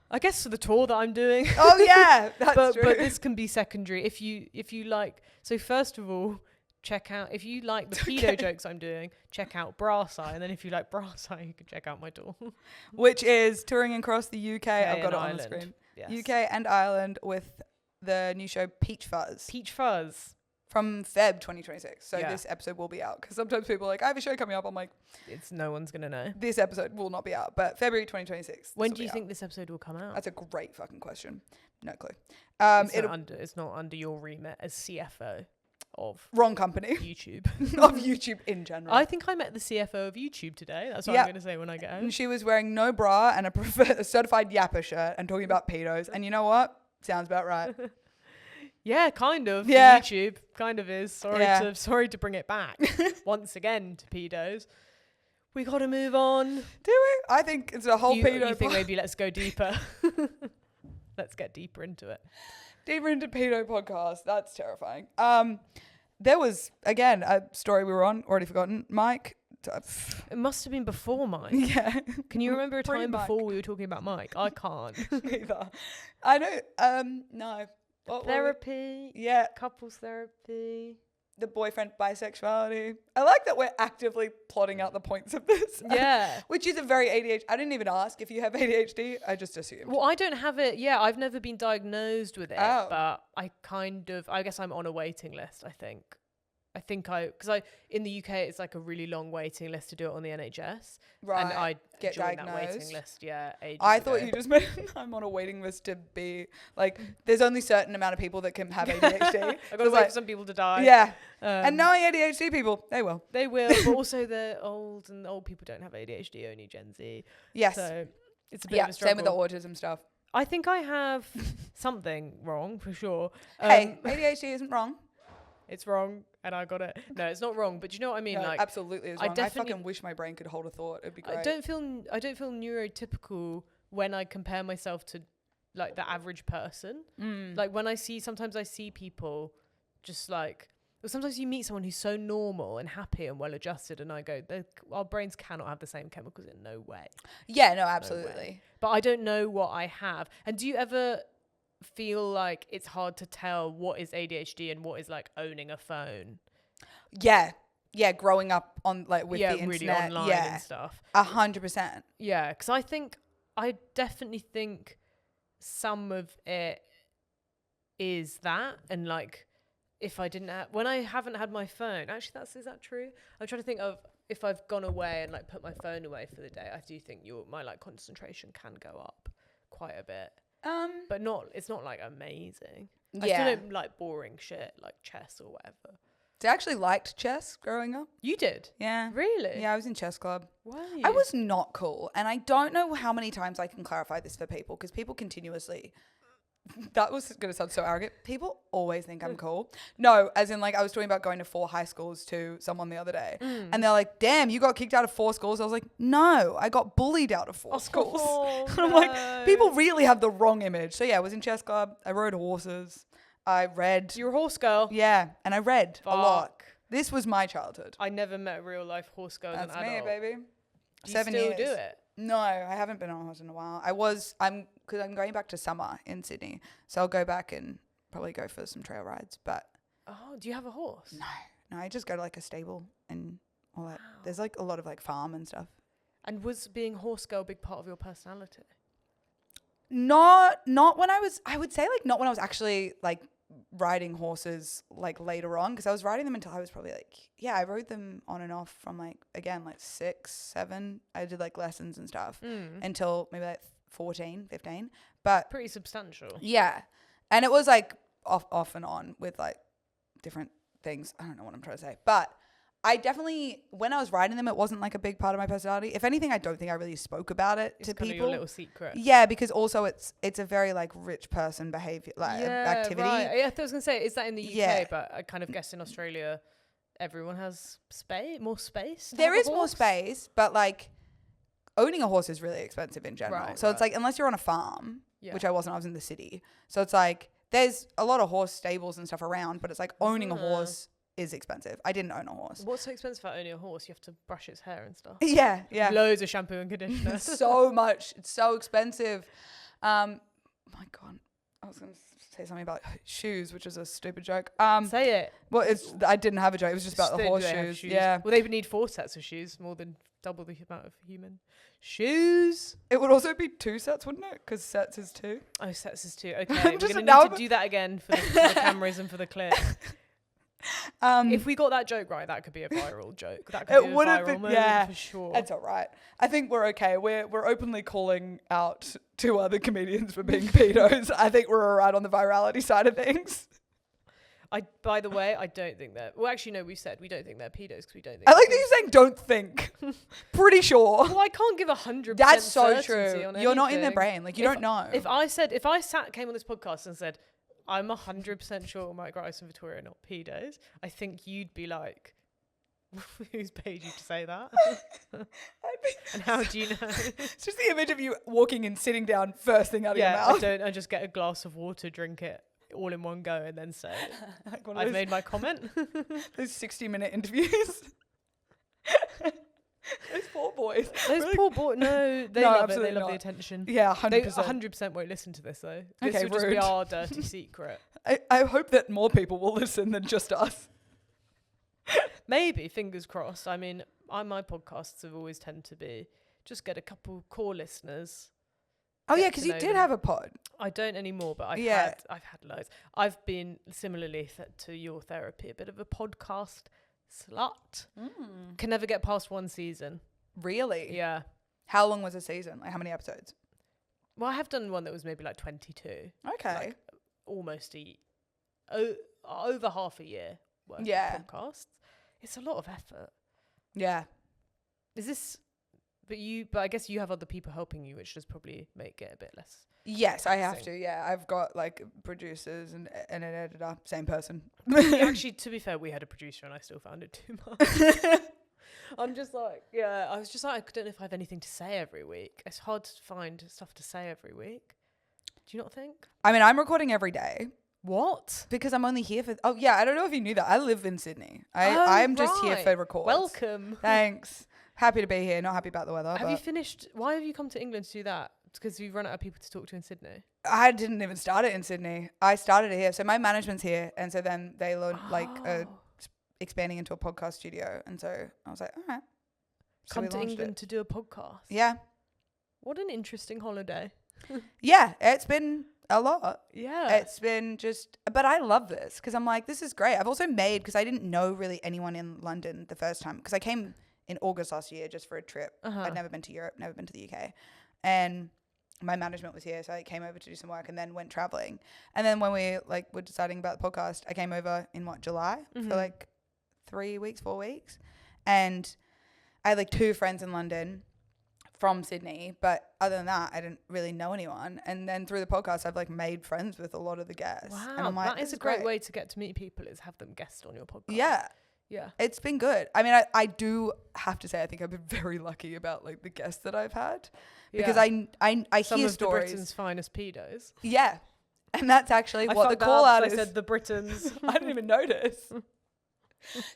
I guess for the tour that I'm doing. Oh yeah, that's true. But this can be secondary if you like. So first of all, check out, if you like the pedo jokes I'm doing, check out Brass Eye, and then if you like Brass Eye, you can check out my tour. Which is touring across the UK. I've got it on Ireland. the screen. Yes. UK and Ireland with the new show Peach Fuzz Peach Fuzz. from Feb 2026. So Yeah. this episode will be out because sometimes people are like, I have a show coming up. I'm like, It's no one's gonna know. this episode will not be out, but February 2026. When do you think this episode will come out? That's a great fucking question. No clue. It's not under your remit as CFO of Wrong company YouTube. of YouTube in general. I think I met the CFO of YouTube today. That's what I'm going to say when I get home. And she was wearing no bra and a certified yapper shirt and talking about pedos. And you know what? Sounds about right. Yeah, kind of. Yeah. YouTube kind of is. Sorry to bring it back once again to pedos. We got to move on. Do we? I think it's a whole pedo. You think maybe let's go deeper. Let's get deeper into it. Deeper into pedo podcast. That's terrifying. There was, again, a story we were on, already forgotten. Mike. It must have been before Mike. Yeah. Can you remember a time Pre-Mike. before we were talking about Mike? I can't. Neither. I know. No. Therapy. Yeah. Couples therapy. The boyfriend bisexuality. I like that we're actively plotting out the points of this. Yeah. Which is a very ADHD. I didn't even ask if you have ADHD. I just assumed. Well, I don't have it. Yeah, I've never been diagnosed with it, Oh. but I guess I'm on a waiting list, I think. Because in the UK, it's like a really long waiting list to do it on the NHS. Right. And I Get joined diagnosed. that waiting list, ages I ago. thought you just meant I'm on a waiting list to be like, there's only certain amount of people that can have ADHD. I got to wait for some people to die. Yeah. And knowing ADHD people, they will. They will, but also they're old, and old people don't have ADHD, only Gen Z. Yes. So it's a bit of a struggle. Same with the autism stuff. I think I have something wrong, for sure. Hey, ADHD isn't wrong. It's wrong, and I got it. No, it's not wrong, but you know what I mean? No, like, absolutely is I wrong. I definitely- fucking wish my brain could hold a thought. It'd be great. I don't feel neurotypical when I compare myself to like the average person. Like when sometimes I see people just like, well, sometimes you meet someone who's so normal and happy and well adjusted, and I go, our brains cannot have the same chemicals in no way. Yeah, no, absolutely. But I don't know what I have. And do you ever feel like it's hard to tell what is ADHD and what is like owning a phone? Yeah. Yeah, growing up on like with the internet. really online and stuff. 100%. Yeah, because I definitely think some of it is that, and like if I didn't have, when I haven't had my phone, actually is that true? I'm trying to think of if I've gone away and like put my phone away for the day, I do think my like concentration can go up quite a bit. but it's not like amazing. Yeah. I still don't like boring shit like chess or whatever. I actually liked chess growing up. You did? Yeah. Really? Yeah, I was in chess club. Were you? I was not cool. And I don't know how many times I can clarify this for people because people continuously... That was going to sound so arrogant. People always think I'm cool. No, as in like I was talking about going to 4 high schools to someone the other day. And they're like, damn, you got kicked out of 4 schools. I was like, no, I got bullied out of 4 schools. And I'm like, people really have the wrong image. So yeah, I was in chess club. I rode horses. I read. You're a horse girl. Yeah, and I read a lot. Fuck. This was my childhood. I never met a real life horse girl as That's an me, adult. baby. Do 7 you still years. do it? No, I haven't been on a horse in a while. Because I'm going back to summer in Sydney. So I'll go back and probably go for some trail rides. But Oh, do you have a horse? no, I just go to like a stable and all that. Wow. There's like a lot of like farm and stuff. And was being horse girl a big part of your personality? Not when I would say like not when I was actually like riding horses like later on, because I was riding them until I was probably like, yeah, I rode them on and off from like, again, like 6, 7. I did like lessons and stuff until maybe like 14, 15. But Pretty substantial. yeah. And it was like off and on with like different things. I don't know what I'm trying to say. But I definitely, when I was riding them, it wasn't like a big part of my personality. If anything, I don't think I really spoke about it It's to kind people. of your little secret. Yeah, because also it's a very like rich person behavior, like activity. Right. I thought I was going to say, is that in the UK? Yeah. But I kind of guess in Australia, everyone has more space. to There have a is more horse? space, but like owning a horse is really expensive in general. Right, so it's right. like, unless you're on a farm, Yeah. which I wasn't, I was in the city. So it's like, there's a lot of horse stables and stuff around, but it's like owning a horse is expensive. I didn't own a horse. What's so expensive about owning a horse? You have to brush its hair and stuff. Yeah, yeah. Loads of shampoo and conditioner. So much. It's so expensive. My God. I was going to say something about shoes, which is a stupid joke. Say it. Well, I didn't have a joke. It was just about the They have horseshoes. shoes. Yeah. Well, they would need 4 sets of shoes, more than double the amount of human shoes. It would also be 2 sets, wouldn't it? Because sets is 2. Oh, sets is 2. Okay, I'm we're just going now- to need to do that again for the cameras and for the clip. If we got that joke right, that could be a viral joke. That could It be a would have viral been, moment yeah. for sure. That's all right. I think we're okay. We're openly calling out 2 other comedians for being pedos. I think we're all right on the virality side of things. By the way, I don't think that. Well, actually, no. We said we don't think they're pedos because we don't think. I like that you're saying don't think. Pretty sure. Well, I can't give 100%. That's so certainty true. on You're not in their anything. brain. Like, you don't know. If I came on this podcast and said, I'm 100% sure Mike Rice and Victoria are not pedos, I think you'd be like, who's paid you to say that? And how do you know? It's just the image of you walking and sitting down first thing out of your mouth. I just get a glass of water, drink it all in one go, and then say, Like one of I've those- made my comment. Those 60-minute interviews. Those poor boys. Those Really- poor boys, no, they No, love it. absolutely They love not. the attention. Yeah, They 100%. 100% won't listen to this, though. This Okay, would just be rude. our dirty secret. I hope that more people will listen than just us. Maybe, fingers crossed. I mean, my podcasts have always tend to be just get a couple core listeners. Oh, Get yeah, to because you know did them. have a pod. I don't anymore, but I've Yeah. had loads. I've been similarly to your therapy, a bit of a podcast slut. Can never get past 1 season. Really? Yeah. How long was a season? Like, how many episodes? Well, I have done one that was maybe like 22. Okay. Like almost over half a year worth Yeah. of podcasts. It's a lot of effort. Yeah. Is this... But I guess you have other people helping you, which does probably make it a bit less. Yes, I have taxing. to. Yeah, I've got like producers and an editor, same person. Actually, to be fair, we had a producer and I still found it too much. I'm just like, yeah, I was just like, I don't know if I have anything to say every week. It's hard to find stuff to say every week. Do you not think? I mean, I'm recording every day What? because I'm only here for. Oh yeah, I don't know if you knew that. I live in Sydney. I'm just here right. for records. Welcome. Thanks. Happy to be here. Not happy about the weather. Have you but finished? Why have you come to England to do that? Because you've run out of people to talk to in Sydney. I didn't even start it in Sydney. I started it here. So my management's here, and so then they learned expanding into a podcast studio, and so I was like, all right. So Come we to launched England it. to do a podcast. Yeah. What an interesting holiday. Yeah, it's been a lot. Yeah. It's been just, but I love this because I'm like, this is great. I've also made, because I didn't know really anyone in London the first time, because I came in August last year just for a trip. Uh-huh. I'd never been to Europe, never been to the UK. And my management was here, so I came over to do some work and then went traveling. And then when we like were deciding about the podcast, I came over in July for like 4 weeks. And I had like 2 friends in London from Sydney, but other than that, I didn't really know anyone. And then through the podcast, I've like made friends with a lot of the guests. Wow, and I'm like, that is a great way to get to meet people, is have them guest on your podcast. Yeah. Yeah. It's been good. I mean, I do have to say, I think I've been very lucky about like the guests that I've had, because I Some hear of stories. the Britain's finest pedos. Yeah. And that's actually I what the fucked call up, out I is. said the Britons. I didn't even notice.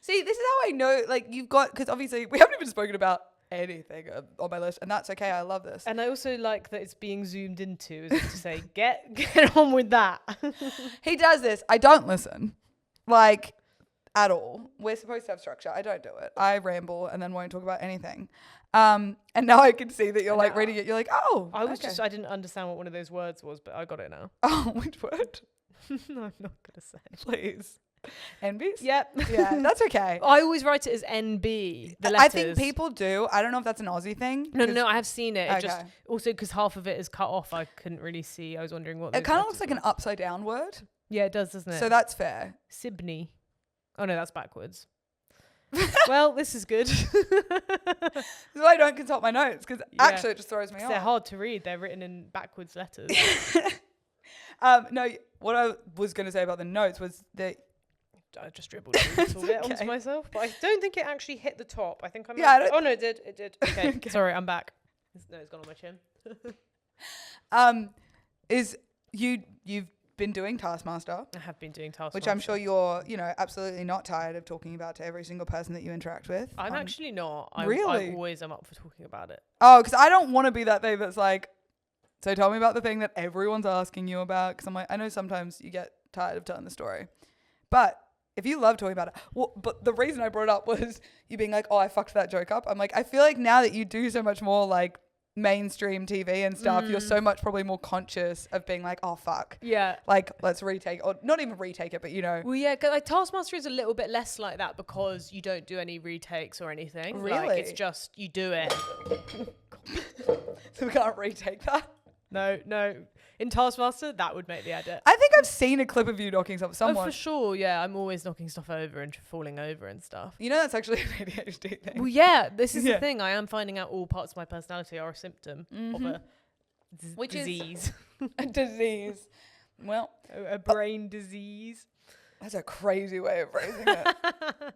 See, this is how I know, like, you've got, because obviously we haven't even spoken about anything on my list, and that's okay. I love this. And I also like that it's being zoomed into, as if to say, get on with that. He does this. I don't listen, like, at all. We're supposed to have structure. I don't do it. I ramble and then won't talk about anything. And now I can see that you're like reading it. You're like, oh, I didn't understand what one of those words was, but I got it now. Oh, which word? No, I'm not gonna say. Please. NBs? Yep. Yeah, that's okay. I always write it as NB. The letters. I think people do. I don't know if that's an Aussie thing. No, I have seen it. It Okay. just also because half of it is cut off, I couldn't really see. I was wondering what. It kind of looks like an upside down word. Yeah, it does, doesn't it? So that's fair. Sibney. Oh no, that's backwards. Well, this is good. This is why I don't consult my notes, because actually it just throws me off. They're hard to read. They're written in backwards letters. No, what I was going to say about the notes was that I just dribbled a little bit onto myself, but I don't think it actually hit the top. I think I'm. Yeah, Oh no, it did. It did. Okay. Sorry, I'm back. No, it's gone on my chin. is you've been doing Taskmaster, I have been doing Taskmaster, which I'm sure you're, absolutely not tired of talking about to every single person that you interact with. I'm actually not. Really? I always am up for talking about it. Oh, because I don't want to be that thing that's like, so tell me about the thing that everyone's asking you about. Because I'm like, I know sometimes you get tired of telling the story, but if you love talking about it, well, but the reason I brought it up was you being like, oh, I fucked that joke up. I'm like, I feel like now that you do so much more like mainstream TV and stuff, you're so much probably more conscious of being like, oh, fuck. Yeah. Like, let's retake, or not even retake it, but Well, yeah, 'cause, like Taskmaster is a little bit less like that because you don't do any retakes or anything. Really? Like, it's just, you do it. So we can't retake that. No. In Taskmaster, that would make the edit. I think I've seen a clip of you knocking someone. Oh, for sure, yeah. I'm always knocking stuff over and falling over and stuff. That's actually an ADHD thing. Well, yeah, this is the thing. I am finding out all parts of my personality are a symptom of a disease. A disease. Well, a brain disease. that's a crazy way of phrasing it.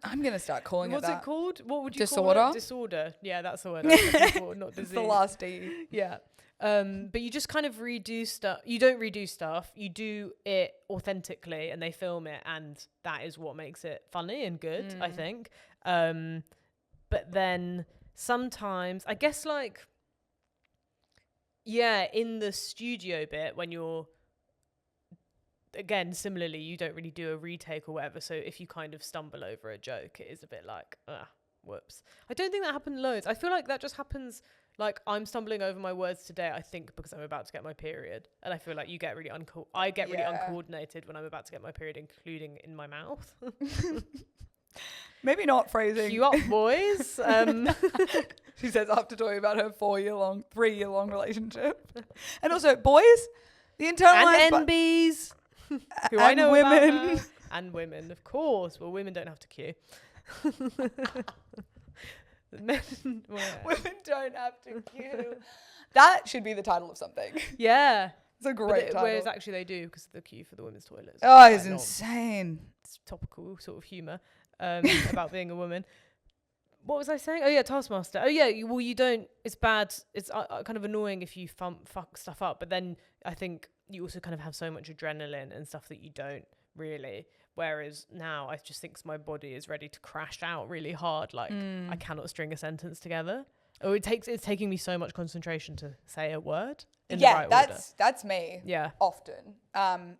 I'm going to start calling What's it that. it called? What would you Disorder? call it? Disorder. Yeah, that's the word I was looking for, not disease. It's the last D. Yeah. But you just kind of redo stuff. You don't redo stuff. You do it authentically and they film it, and that is what makes it funny and good, I think. But then sometimes, I guess like, yeah, in the studio bit when you're, again, similarly, you don't really do a retake or whatever. So if you kind of stumble over a joke, it is a bit like, whoops. I don't think that happened loads. I feel like that just happens. Like, I'm stumbling over my words today, I think, because I'm about to get my period. And I feel like you get really I get really uncoordinated when I'm about to get my period, including in my mouth. Maybe not phrasing. You up, boys? She says after talking about her 3-year-long relationship. And also, boys, the internalized... And NBs, who and I know women. about now. And women, of course. Well, women don't have to queue. Women don't have to queue. That should be the title of something. Yeah. It's a great title. Whereas actually they do, because of the queue for the women's toilets. Oh, it's insane. It's topical sort of humour about being a woman. What was I saying? Oh, yeah, Taskmaster. Oh, yeah, you don't... It's bad. It's kind of annoying if you fuck stuff up. But then I think you also kind of have so much adrenaline and stuff that you don't really... Whereas now I just think my body is ready to crash out really hard. Like I cannot string a sentence together. Oh, it's taking me so much concentration to say a word in the right order. That's me. Yeah. Often. And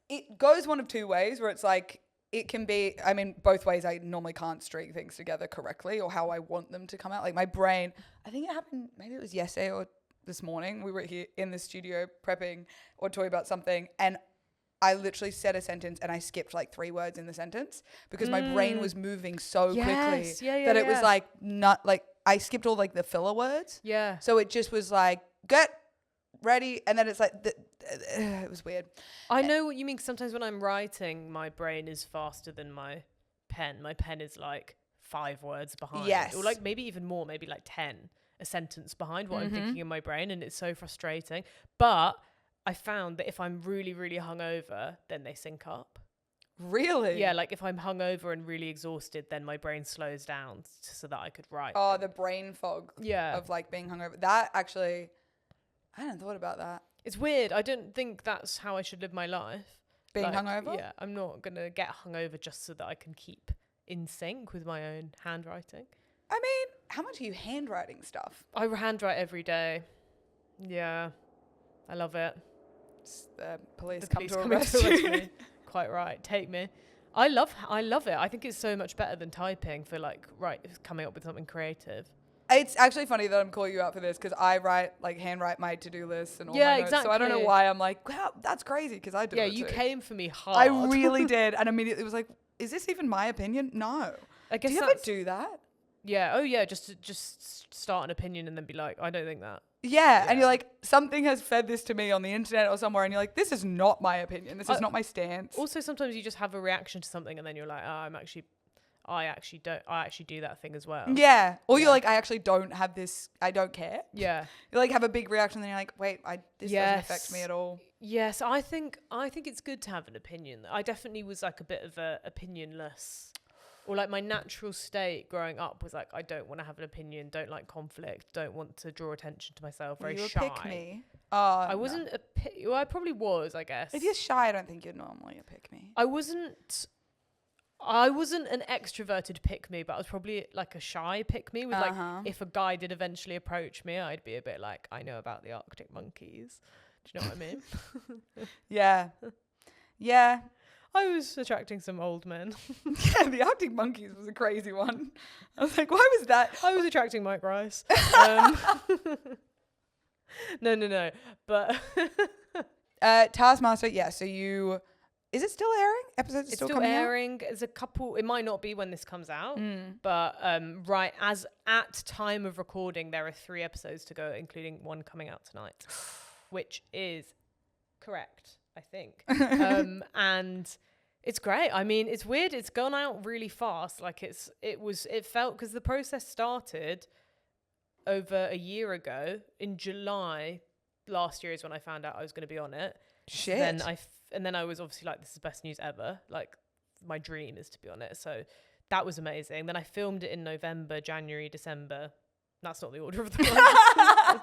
it goes one of two ways where it's like, it can be, I mean, both ways. I normally can't string things together correctly or how I want them to come out. Like my brain, I think it happened, maybe it was yesterday or this morning. We were here in the studio prepping or talking about something, and I literally said a sentence and I skipped like 3 words in the sentence because my brain was moving so quickly that it was like not like I skipped all like the filler words. Yeah. So it just was like, get ready. And then it's like, it was weird. I know what you mean. 'Cause sometimes when I'm writing, my brain is faster than my pen. My pen is like 5 words behind. Yes. Or like maybe even more, maybe like 10, a sentence behind what I'm thinking in my brain. And it's so frustrating. But I found that if I'm really, really hungover, then they sync up. Really? Yeah, like if I'm hungover and really exhausted, then my brain slows down so that I could write. Oh, the brain fog Yeah. of like being hungover. That actually, I hadn't thought about that. It's weird. I don't think that's how I should live my life. Being Like, hungover? Yeah, I'm not going to get hungover just so that I can keep in sync with my own handwriting. I mean, how much are you handwriting stuff? I handwrite every day. Yeah, I love it. The police The come police to coming arrest to arrest you. me. Quite right. Take me. I love it. I think it's so much better than typing for like coming up with something creative. It's actually funny that I'm calling you out for this because I handwrite my to-do lists and all my notes. So I don't know exactly. why I'm like, wow, that's crazy because I do Yeah, it you too. came for me hard. I really did. And immediately was like, is this even my opinion? No. I guess Do you ever do that? Yeah. Oh yeah. Just start an opinion and then be like, I don't think that. Yeah. And Yeah. you're like, something has fed this to me on the internet or somewhere. And you're like, this is not my opinion. This is not my stance. Also, sometimes you just have a reaction to something and then you're like, I actually do that thing as well. Yeah. Or Yeah. you're like, I actually don't have this. I don't care. Yeah. You like have a big reaction. Then you're like, wait, this doesn't affect me Yes. at all. Yes, I think it's good to have an opinion. I definitely was like a bit of a opinionless, or like my natural state growing up was like I don't want to have an opinion, don't like conflict, don't want to draw attention to myself, very you shy. pick me. I wasn't well, I probably was, I guess. If you're shy, I don't think you're normally a pick me. I wasn't an extroverted pick me, but I was probably like a shy pick me with like if a guy did eventually approach me, I'd be a bit like, I know about the Arctic monkeys. Do you know what I mean? Yeah. Yeah. I was attracting some old men. Yeah, the Arctic monkeys was a crazy one. I was like, why was that? I was attracting Mike Rice. No. But Taskmaster, yeah, so is it still airing? Episodes are it's still still coming airing. There's a couple. It might not be when this comes out, but right as at time of recording, there are 3 episodes to go, including one coming out tonight, which is correct, I think. And it's great. I mean, it's weird. It's gone out really fast. Like it felt, because the process started over a year ago. In July last year is when I found out I was going to be on it. Shit. Then I was obviously like, this is the best news ever. Like, my dream is to be on it. So that was amazing. Then I filmed it in November, January, December. That's not the order of the months. I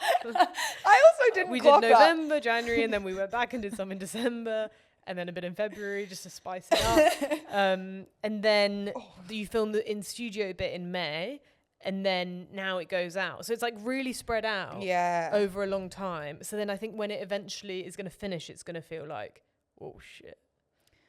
also didn't We did clock that. November, January, and then we went back and did some in December, and then a bit in February just to spice it up. And then you film the in-studio bit in May, and then now it goes out. So it's like really spread out over a long time. So then I think when it eventually is going to finish, it's going to feel like, oh shit.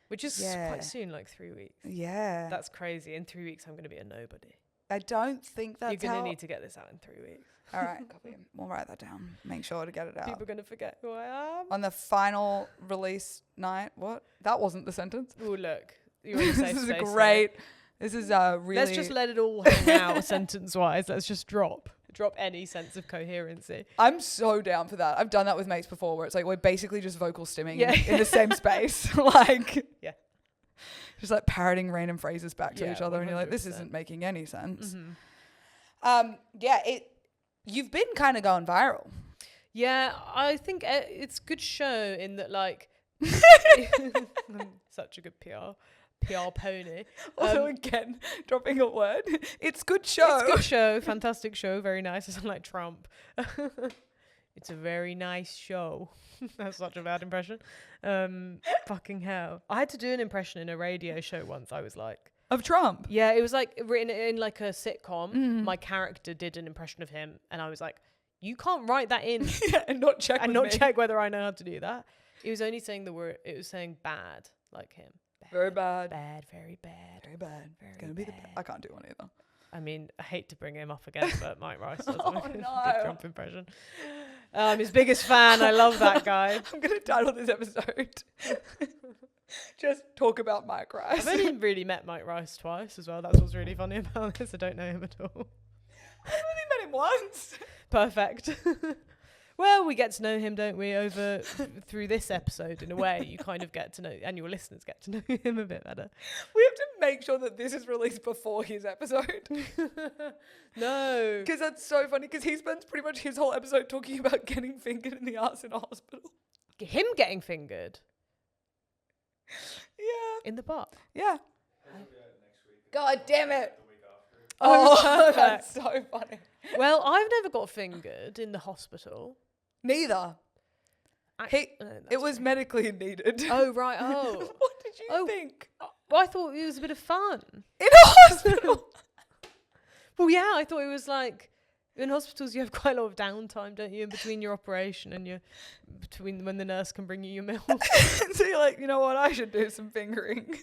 Which is quite soon, like 3 weeks. Yeah. That's crazy. In 3 weeks, I'm going to be a nobody. I don't think that's You're going to need to get this out in 3 weeks. All right, copy. We'll write that down. Make sure to get it out. People are going to forget who I am. On the final release night. What? That wasn't the sentence. Oh, look. You're in a safe This is space great. here. This is really... Let's just let it all hang out sentence-wise. Let's just drop any sense of coherency. I'm so down for that. I've done that with mates before where it's like we're basically just vocal stimming in the same space. Like... Yeah. Just like parroting random phrases back to each other 100%. And you're like, this isn't making any sense. You've been kind of going viral. Yeah, I think it's a good show in that, like, such a good PR pony. Also, again, dropping a word. It's good show. It's good show. Fantastic show. Very nice. It's like Trump. It's a very nice show. That's such a bad impression. Fucking hell. I had to do an impression in a radio show once. I was like... Of Trump? Yeah, it was like written in like a sitcom. My character did an impression of him, and I was like, you can't write that in and not check check whether I know how to do that. It was only saying the word, it was saying bad, like him. Bad, very bad. Bad, very bad. Very bad. Very Gonna be I can't do one either. I mean, I hate to bring him up again, but Mike Rice does Oh, a good no. Trump impression. His biggest fan. I love that guy. I'm going to title this episode just talk about Mike Rice. I've only really met Mike Rice twice as well. That's what's really funny about this. I don't know him at all. only met him once. Perfect. Well, we get to know him, don't we, through this episode in a way. You kind of get to know, and your listeners get to know him a bit better. We have to make sure that this is released before his episode. No. Because that's so funny, because he spends pretty much his whole episode talking about getting fingered in the arse in a hospital. Him getting fingered Yeah. in the butt. Yeah. God damn it. Oh, That's so funny. Well, I've never got fingered in the hospital. Neither. It was medically needed. Oh, right. Oh. What did you think? Well, I thought it was a bit of fun. In a hospital? Well, yeah, I thought it was like, in hospitals you have quite a lot of downtime, don't you, in between your operation and between when the nurse can bring you your meal. So you're like, you know what, I should do some fingering.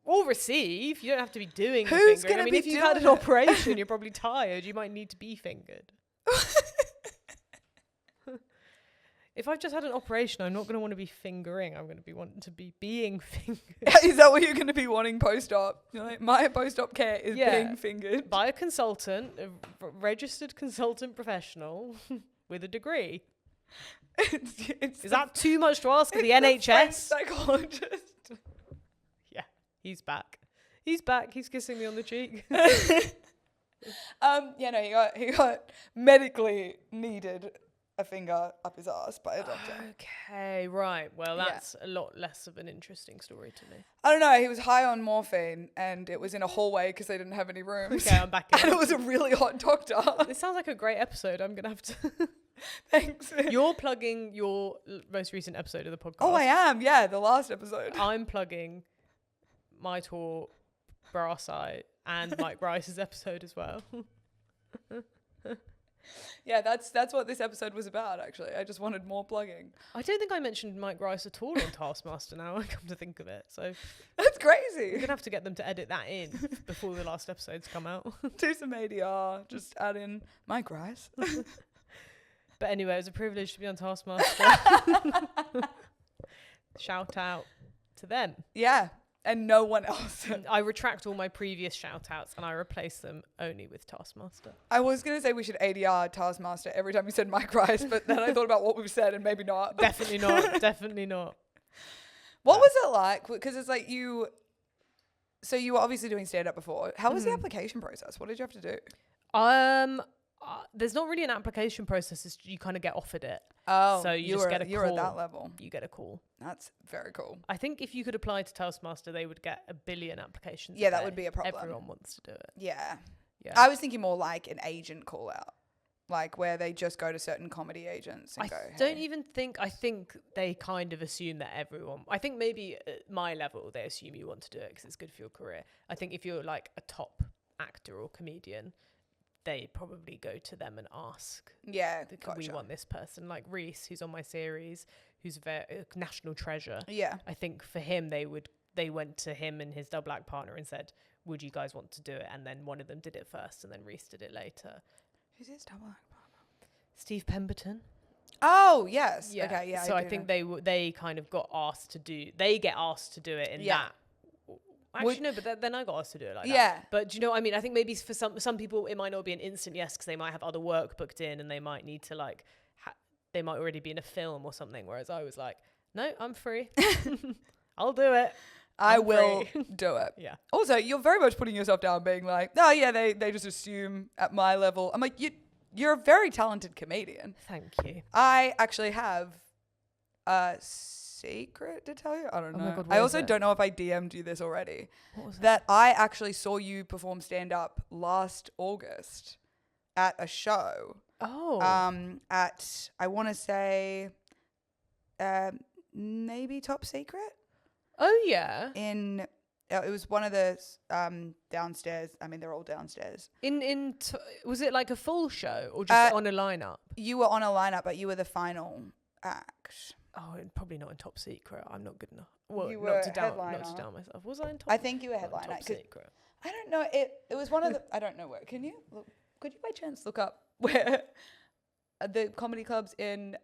Or receive. You don't have to be doing the Who's fingering. gonna I mean, be if you've had an doing it? operation, you're probably tired. You might need to be fingered. If I've just had an operation, I'm not going to want to be fingering. I'm going to be wanting to be being fingered. Is that what you're going to be wanting post-op? You're like, my post-op care is being fingered. By a consultant, a registered consultant professional with a degree. Is that too much to ask of the NHS? Psychologist. Yeah, he's back. He's back. He's kissing me on the cheek. Yeah, no, he got medically needed a finger up his ass by a doctor. Okay, right. Well, that's a lot less of an interesting story to me. I don't know. He was high on morphine, and it was in a hallway because they didn't have any rooms. Okay, I'm back in. And it was a really hot doctor. This sounds like a great episode. I'm going to have to... Thanks. You're plugging your most recent episode of the podcast. Oh, I am. Yeah, the last episode. I'm plugging my tour, Brass Eye, and Mike Rice's episode as well. Yeah, that's what this episode was about, actually. I just wanted more plugging. I don't think I mentioned Mike Rice at all on Taskmaster now, I come to think of it. So That's we're crazy. going to have to get them to edit that in before the last episodes come out. Do some ADR. Just add in Mike Rice. But anyway, it was a privilege to be on Taskmaster. Shout out to them. Yeah, and no one else. I retract all my previous shout outs and I replace them only with Taskmaster. I was going to say we should ADR Taskmaster every time you said Mike Rice, but then I thought about what we've said and maybe not. Definitely not. Definitely not. What was it like? Because it's like so you were obviously doing stand-up before. How was the application process? What did you have to do? There's not really an application process. It's you kind of get offered it. Oh, So you just get a you're call. at that level. You get a call. That's very cool. I think if you could apply to Taskmaster, they would get 1 billion applications. Yeah, a that day. would be a problem. Everyone wants to do it. Yeah. Yeah. I was thinking more like an agent call out, like where they just go to certain comedy agents and I think they kind of assume that everyone, I think maybe at my level, they assume you want to do it because it's good for your career. I think if you're like a top actor or comedian, they probably go to them and ask, Yeah, can we want this person? Like Reese, who's on my series, who's a national treasure. Yeah. I think for him, they went to him and his double act partner and said, would you guys want to do it? And then one of them did it first and then Reese did it later. Who's his double act partner? Steve Pemberton. Oh, yes. Yeah. Okay, yeah. So I think they kind of got asked to do, they get asked to do it in that. Actually, no, but then I got asked to do it like that. Yeah. But do you know what I mean? I think maybe for some people, it might not be an instant yes because they might have other work booked in and they might need to like, they might already be in a film or something. Whereas I was like, no, I'm free. I'll do it. I will do it. Yeah. Also, you're very much putting yourself down being like, oh, yeah, they just assume at my level. I'm like, you're a very talented comedian. Thank you. I actually have a secret to tell you. I don't know. My God, I also don't know if I DM'd you this already. What was that? I actually saw you perform stand-up last August at a show. Oh. At, I want to say, maybe Top Secret? Oh, yeah. It was one of the downstairs. I mean, they're all downstairs. Was it like a full show or just on a lineup? You were on a lineup, but you were the final act. Oh, probably not in Top Secret. I'm not good enough. Well, You not were to down headliner. myself. Was I in Top? I think you were not in headliner. Top Secret. I don't know. It was one of the. I don't know where. Can you look? Could you by chance look up where the comedy clubs in?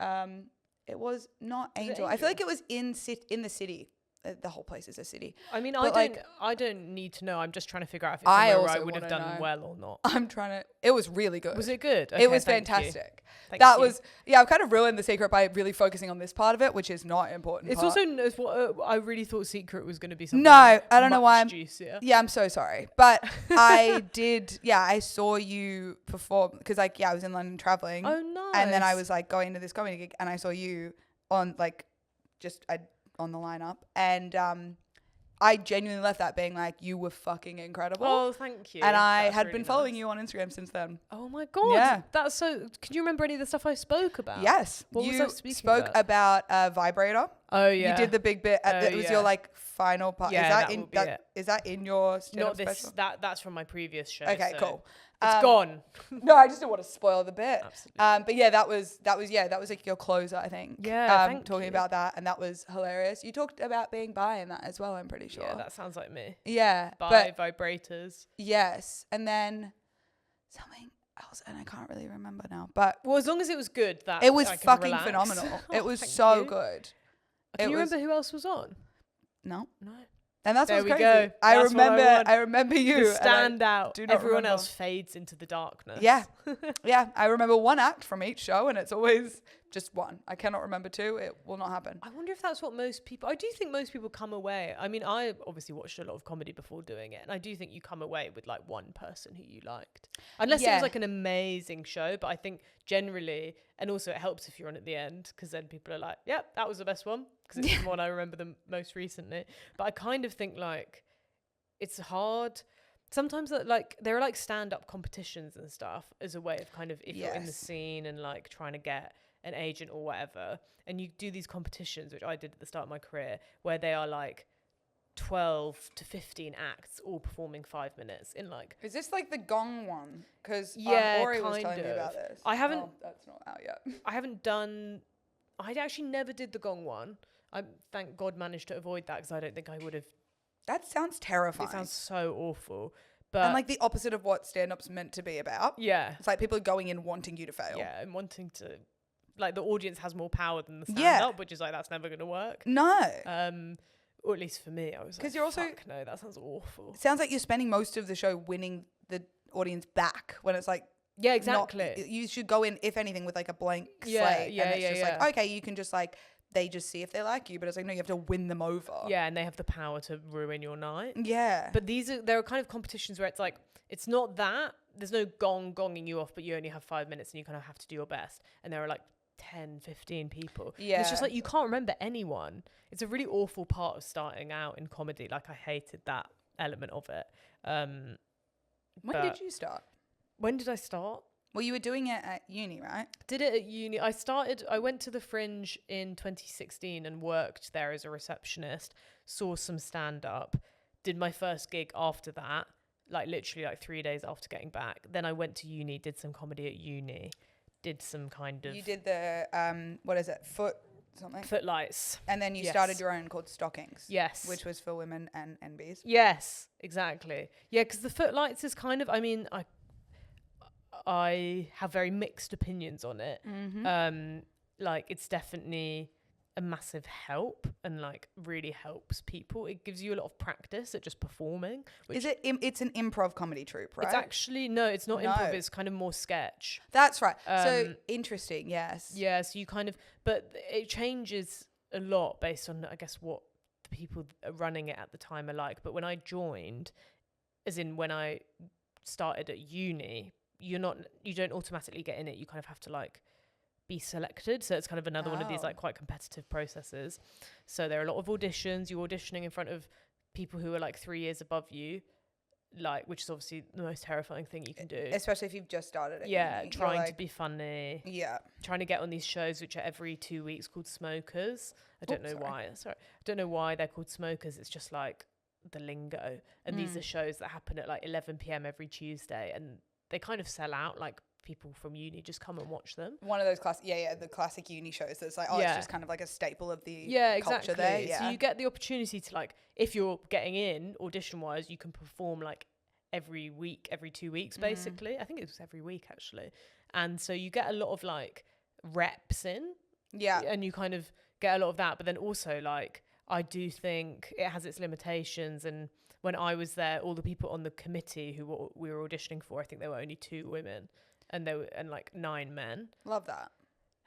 It was not Angel. I feel like it was in the city the whole place is a city. I mean, But, I don't need to know. I'm just trying to figure out if it's I somewhere where I also would have wanna done know. well or not. I'm trying to. It was really good. Was it good? It Okay, was thank you. fantastic. Thank That you. was, yeah, I've kind of ruined the secret by really focusing on this part of it, which is not important. It's part. also it's what I really thought Secret was going to be something. No, I don't know much why. Juicier. Yeah, I'm so sorry. But I did, yeah, I saw you perform because, like, yeah, I was in London traveling. Oh, nice. And then I was, like, going to this comedy gig and I saw you on, like, on the lineup. And I genuinely left that being like, you were fucking incredible. Oh, thank you. And I That's had really been following nice. you on Instagram since then. Oh my God. Yeah. That's so. Can you remember any of the stuff I spoke about? Yes. What was you I speaking spoke about a vibrator. Oh yeah. You did the big bit. Oh, It was your, like, final part. Yeah, is that that in will be it. Is that in your stand-up Not this. special? That's from my previous show. Okay, so cool. It's gone. No, I just didn't want to spoil the bit. Absolutely. But yeah, that was like your closer, I think. Yeah, thank talking you. about that, and that was hilarious. You talked about being bi in that as well, I'm pretty sure. Yeah, that sounds like me. Yeah, By but vibrators. yes, and then something else, and I can't really remember now. But Well, as long as it was good, that it was I can fucking relax. phenomenal. It was Thank so you. good. Can It you was- remember who else was on? No, No. and that's There what's we crazy. go. I That's what I remember. want. I remember you. The and I stand out. do not Everyone remember. else fades into the darkness. Yeah, yeah. I remember one act from each show, and it's always just one. I cannot remember two. It will not happen. I wonder if that's what most people. I do think most people come away. I mean, I obviously watched a lot of comedy before doing it, and I do think you come away with like one person who you liked, unless it Yeah. was like an amazing show. But I think generally, and also it helps if you're on at the end, because then people are like, "Yep, that was the best one," because it's the one I remember the most recently. But I kind of think like it's hard. Sometimes like there are like stand-up competitions and stuff as a way of kind of if you're in the Yes. scene and like trying to get an agent or whatever, and you do these competitions, which I did at the start of my career, where they are like 12 to 15 acts all performing 5 minutes in like Is this like the Gong one? Because Yeah, Ori was kind telling me about of. this. I haven't- Oh, that's not out yet. I haven't done. I actually never did the gong one. I thank God managed to avoid that because I don't think I would have. That sounds terrifying. It sounds so awful, but and like the opposite of what stand-up's meant to be about. yeah, It's like people are going in wanting you to fail. yeah, and wanting to like the audience has more power than the Yeah. stand-up, which is like that's never going to work. No. Or at least for me, I was 'Cause like, you're also- fuck no, that sounds awful. It sounds like you're spending most of the show winning the audience back when it's like Yeah, not- exactly. you should go in, if anything, with like a blank Yeah, slate. yeah, and it's yeah, just yeah. like, okay, you can just like, they just see if they like you. But it's like, no, you have to win them over. Yeah, and they have the power to ruin your night. Yeah. But there are kind of competitions where it's like it's not that there's no gonging you off, but you only have 5 minutes and you kind of have to do your best. And there are like 10, 15 people. And it's just Yeah. like you can't remember anyone. It's a really awful part of starting out in comedy. Like I hated that element of it. When but- did you start? When did I start? Well, you were doing it at uni, right? Did it at uni. I went to the Fringe in 2016 and worked there as a receptionist, saw some stand up, did my first gig after that, like literally like 3 days after getting back. Then I went to uni, did some comedy at uni, did some kind of You did the, what is it? Foot something? footlights. And then you Yes. started your own called Stockings. Yes. Which was for women and NBs. Yes, exactly. Yeah, because the footlights is kind of, I mean, I have very mixed opinions on it. Mm-hmm. Like it's definitely a massive help and like really helps people. It gives you a lot of practice at just performing. Which Is it? It's an improv comedy troupe, right? It's actually, no, it's not No. improv. It's kind of more sketch. That's right. So Um, interesting. Yes. Yeah, so you kind of, but it changes a lot based on, I guess, what the people running it at the time are like. But when I joined, as in when I started at uni, you don't automatically get in it. You kind of have to like be selected. So it's kind of another one of these Oh. like quite competitive processes. So there are a lot of auditions. You're auditioning in front of people who are like 3 years above you, like, which is obviously the most terrifying thing you can do. Especially if you've just started it. Yeah, trying to be funny, Yeah. trying to get on these shows which are every 2 weeks called Smokers. I don't know sorry. why. Sorry, I don't know why they're called Smokers. It's just like the lingo. And these are shows that happen at like 11 p.m. every Tuesday, and they kind of sell out. Like people from uni just come and watch them. One of those the classic uni shows that's like, Yeah. it's just kind of like a staple of the Yeah, culture exactly. there. Yeah. So you get the opportunity to like, if you're getting in audition wise, you can perform like every week, every 2 weeks, basically. I think it was every week actually. And so you get a lot of like reps in. yeah. And you kind of get a lot of that. But then also like, I do think it has its limitations. And when I was there, all the people on the committee who we were auditioning for, I think there were only 2 women, and like 9 men. Love that.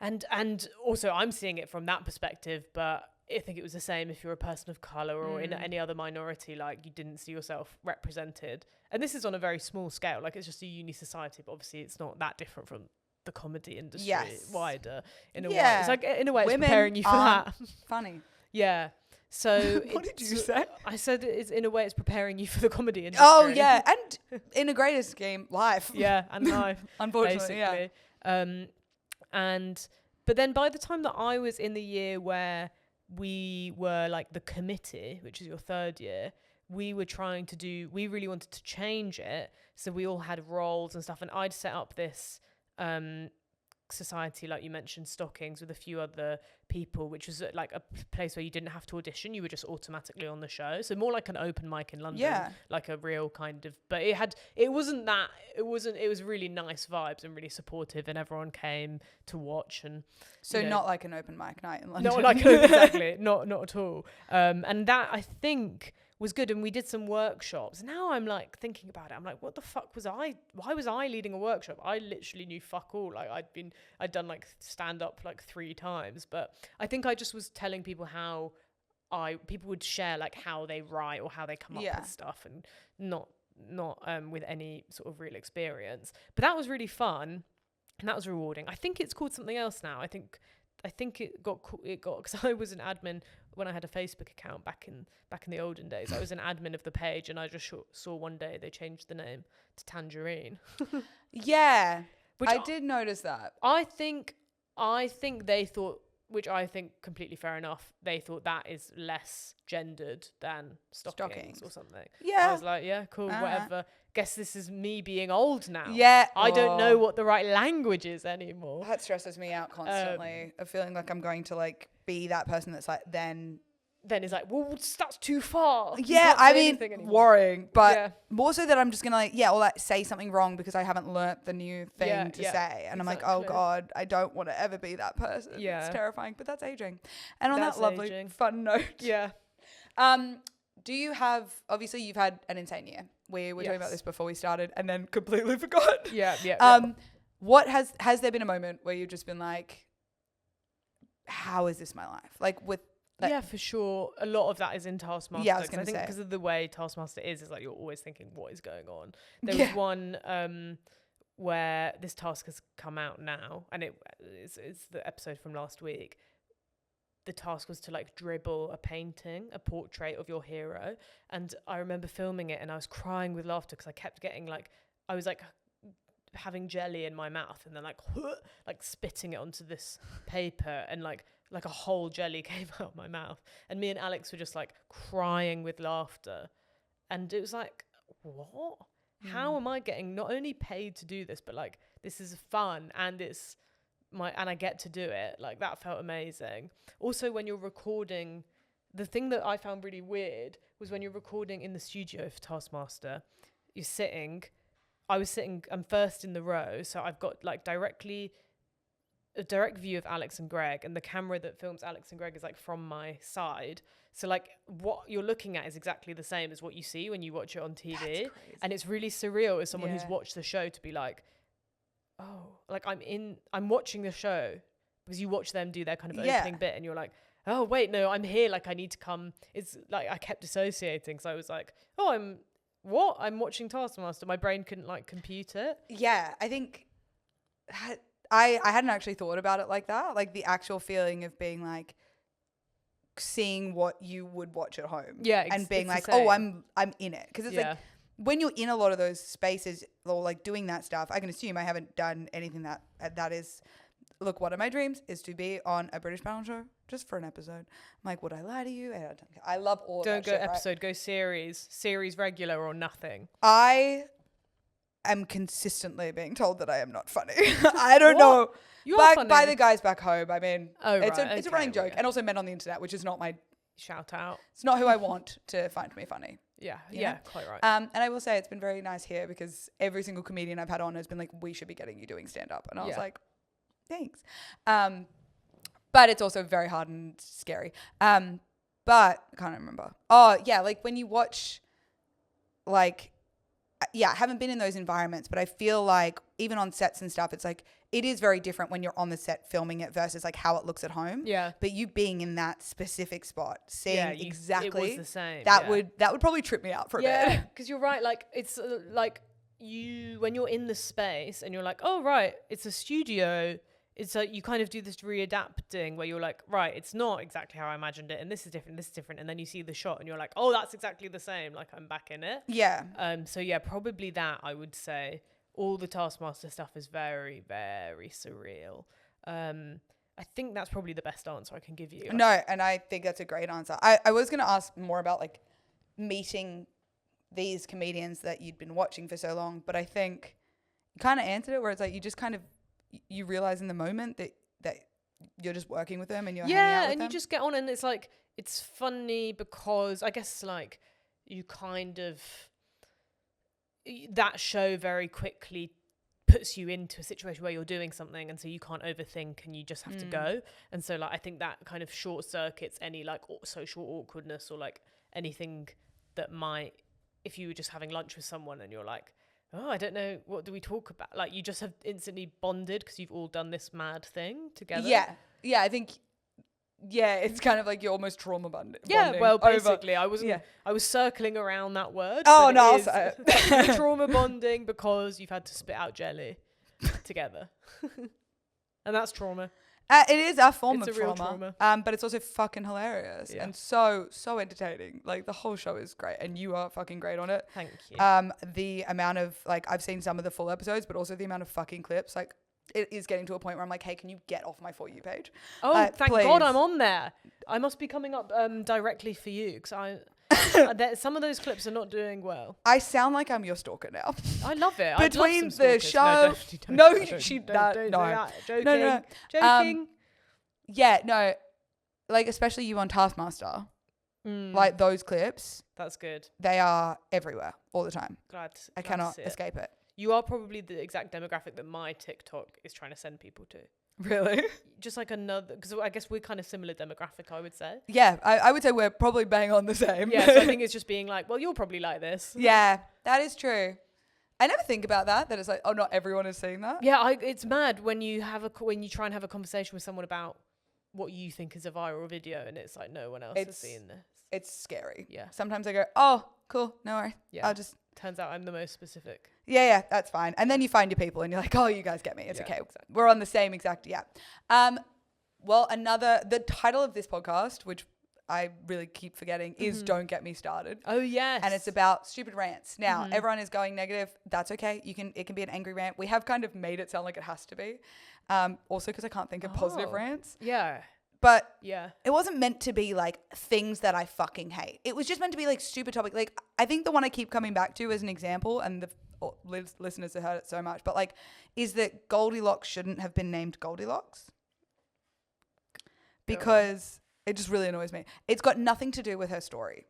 And also I'm seeing it from that perspective, but I think it was the same if you're a person of colour or in any other minority, like you didn't see yourself represented. And this is on a very small scale, like it's just a uni society, but obviously it's not that different from the comedy industry wider in a way. It's like in a way it's preparing you for that. Funny. Yeah. So what did you say? I said it's in a way it's preparing you for the comedy industry. Oh yeah, and in a greater scheme, life. Yeah, and life. Unfortunately, basically. Yeah. But then by the time that I was in the year where we were like the committee, which is your 3rd year, we really wanted to change it. So we all had roles and stuff, and I'd set up this society, like you mentioned, Stockings, with a few other people, which was like a place where you didn't have to audition, you were just automatically on the show. So more like an open mic in London, like a real kind of, but it was really nice vibes and really supportive, and everyone came to watch. And so not like an open mic night in London. Not like exactly, not at all. And that I think was good, and we did some workshops. Now I'm like thinking about it, I'm like, what the fuck why was I leading a workshop? I literally knew fuck all. Like I'd done like stand up like 3 times, but I think I just was telling people how people would share like how they write or how they come up with stuff, and not with any sort of real experience. But that was really fun, and that was rewarding. I think it's called something else now. I think it got because I was an admin when I had a Facebook account back in the olden days. I was an admin of the page, and I just saw one day they changed the name to Tangerine. Yeah, which I did notice that. I think they thought, which I think completely fair enough, they thought that is less gendered than stockings or something. Yeah, I was like, yeah, cool, whatever. Guess this is me being old now. Yeah. I don't know what the right language is anymore. That stresses me out constantly, of feeling like I'm going to like be that person that's like then it's like, well, that's too far. Yeah, I mean, worrying, but more so that I'm just gonna like, or like say something wrong because I haven't learnt the new thing to say, and I'm like, oh god, I don't want to ever be that person. Yeah, it's terrifying, but that's aging. And on that lovely fun note, do you have, obviously you've had an insane year. We were talking about this before we started, and then completely forgot. What has there been a moment where you've just been like, how is this my life? Like with for sure. A lot of that is in Taskmaster. Yeah, I was going to say. Because of the way Taskmaster is like you're always thinking, what is going on? There was one where this task has come out now, and it's the episode from last week. The task was to like dribble a portrait of your hero. And I remember filming it, and I was crying with laughter because I kept getting like, I was like having jelly in my mouth, and then like spitting it onto this paper, and like a whole jelly came out my mouth, and me and Alex were just like crying with laughter. And it was like, what? How am I getting not only paid to do this, but like this is fun, and and I get to do it. Like that felt amazing. Also, when you're recording, the thing that I found really weird was when you're recording in the studio for Taskmaster, I'm first in the row, so I've got like a direct view of Alex and Greg, and the camera that films Alex and Greg is like from my side. So like what you're looking at is exactly the same as what you see when you watch it on TV. And it's really surreal as someone who's watched the show to be like, oh, like I'm watching the show, because you watch them do their kind of opening bit, and you're like, oh wait, no, I'm here, like I need to come. It's like I kept dissociating, so I was like, oh, I'm watching Taskmaster. My brain couldn't like compute it. Yeah, I think I hadn't actually thought about it like that, like the actual feeling of being like seeing what you would watch at home, and being like, oh, I'm in it, because it's like when you're in a lot of those spaces or like doing that stuff, I can assume I haven't done anything that is, look, one of my dreams is to be on a British panel show just for an episode. I'm like, would I lie to you? I love all of that. Don't go episode, go series regular or nothing. I am consistently being told that I am not funny. I don't know. You are funny. By the guys back home. I mean, it's a running joke. And also men on the internet, which is not my shout out. It's not who I want to find me funny. Yeah, quite right. And I will say it's been very nice here, because every single comedian I've had on has been like, we should be getting you doing stand up. And I was like, thanks. But it's also very hard and scary. But But I can't remember. Oh, yeah, like when you watch, like, yeah, I haven't been in those environments, but I feel like even on sets and stuff, it's like it is very different when you're on the set filming it versus like how it looks at home. Yeah. But you being in that specific spot, seeing exactly it was the same. that would probably trip me out for a bit. Yeah, because you're right. Like it's like when you're in the space and you're like, oh right, it's a studio. It's like you kind of do this readapting where you're like, right, it's not exactly how I imagined it, and this is different, and then you see the shot and you're like, oh, that's exactly the same. Like I'm back in it. Yeah. So yeah, probably that I would say. All the Taskmaster stuff is very, very surreal. I think that's probably the best answer I can give you. No, and I think that's a great answer. I was going to ask more about like meeting these comedians that you'd been watching for so long, but I think you kind of answered it where it's like you just kind of you realize in the moment that you're just working with them and you're hanging out with them. You just get on, and it's like it's funny because I guess like you kind of that show very quickly puts you into a situation where you're doing something, and so you can't overthink and you just have to go. And so like I think that kind of short circuits any like social awkwardness or like anything that might, if you were just having lunch with someone and you're like, oh, I don't know, what do we talk about? Like you just have instantly bonded because you've all done this mad thing together. Yeah, I think it's kind of like you're almost trauma bonding. Yeah, well, basically, I was circling around that word. Oh, no, it is, you're trauma bonding because you've had to spit out jelly together. And that's trauma. It is a form It's of a real trauma. trauma. But it's also fucking hilarious Yeah. and so entertaining. Like the whole show is great and you are fucking great on it. Thank you. The amount of like, I've seen some of the full episodes, but also the amount of fucking clips, like it is getting to a point where I'm like, hey, can you get off my For You page? Oh, thank please. God I'm on there. I must be coming up directly for you because some of those clips are not doing well. I sound like I'm your stalker now. I love it. Between I'd love some the stalkers. show, No, Joking. No. Joking. Yeah, no, like especially you on Taskmaster, like those clips, That's good. they are everywhere all the time. Glad I to cannot see it. escape it. You are probably the exact demographic that my TikTok is trying to send people to. Really? Just like another, because I guess we're kind of similar demographic, I would say. Yeah, I would say we're probably bang on the same. Yeah, so I think it's just being like, well, you're probably like this. Yeah, that is true. I never think about that it's like, oh, not everyone is seeing that. Yeah, it's mad when you try and have a conversation with someone about what you think is a viral video, and it's like no one else has seen this. It's scary. Yeah. Sometimes I go, oh, cool, no worries. Yeah. I'll just... Turns out I'm the most specific. Yeah, that's fine. And then you find your people and you're like, oh, you guys get me. It's okay. Exactly. We're on the same exact, well, the title of this podcast, which I really keep forgetting, is Don't Get Me Started. Oh, yes. And it's about stupid rants. Now, everyone is going negative. That's okay. It can be an angry rant. We have kind of made it sound like it has to be. Also because I can't think of positive rants. Yeah. But yeah, it wasn't meant to be like things that I fucking hate. It was just meant to be like stupid topic. Like I think the one I keep coming back to as an example, and the listeners have heard it so much, but like, is that Goldilocks shouldn't have been named Goldilocks. Because it just really annoys me. It's got nothing to do with her story.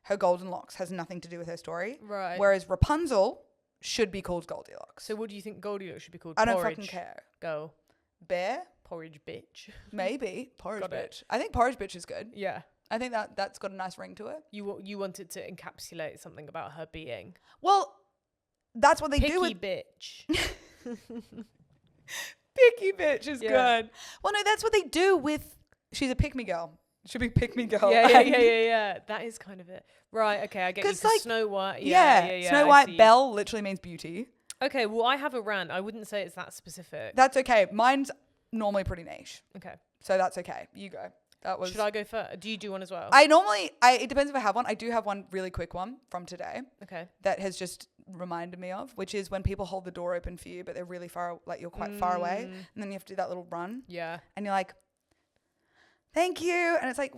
Her golden locks has nothing to do with her story. Right. Whereas Rapunzel should be called Goldilocks. So what do you think Goldilocks should be called? I don't Porridge. fucking care. Go. Bear? Porridge bitch. Maybe. Porridge Got bitch. it. I think porridge bitch is good. Yeah. I think that's got a nice ring to it. You wanted to encapsulate something about her being. Well, that's what they Picky do with... bitch. Picky bitch is good. Well, no, that's what they do with... She's a pick-me girl. Should be pick-me girl. Yeah. That is kind of it. Right, okay, I get you. 'Cause like, Snow White. Yeah. Snow White, Belle literally means beauty. Okay, well, I have a rant. I wouldn't say it's that specific. That's okay. Mine's normally pretty niche. Okay. So that's okay. You go. Should I go first? Do you do one as well? It depends if I have one. I do have one really quick one from today. Okay. That has just reminded me of, which is when people hold the door open for you, but they're really far, like you're quite far away. And then you have to do that little run. Yeah. And you're like, thank you. And it's like...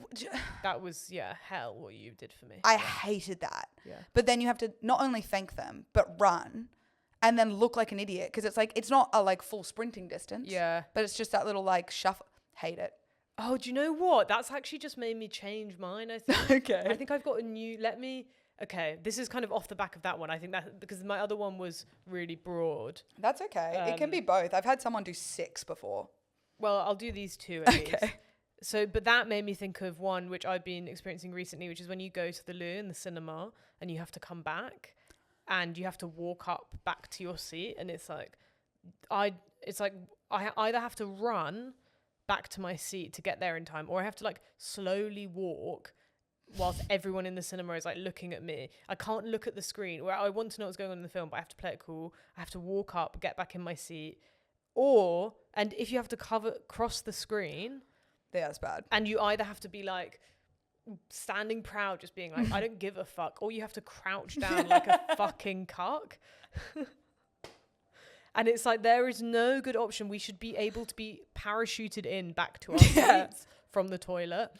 That was, hell what you did for me. I hated that. Yeah. But then you have to not only thank them, but run and then look like an idiot. Because it's like, it's not a like full sprinting distance. Yeah. But it's just that little like shuffle. Hate it. Oh, do you know what? That's actually just made me change mine, I think. Okay. I think I've got a new... Okay, this is kind of off the back of that one. I think that... Because my other one was really broad. That's okay. It can be both. I've had someone do 6 before. Well, I'll do these two at least. But that made me think of one which I've been experiencing recently, which is when you go to the loo in the cinema and you have to come back and you have to walk up back to your seat, and it's like I either have to run back to my seat to get there in time, or I have to like slowly walk whilst everyone in the cinema is like looking at me. I can't look at the screen where I want to know what's going on in the film, but I have to play it cool. I have to walk up, get back in my seat, and if you have to cross the screen, yeah, that's bad. And you either have to be like standing proud, just being like, I don't give a fuck, or you have to crouch down like a fucking cuck. And it's like, there is no good option. We should be able to be parachuted in back to our seats from the toilet.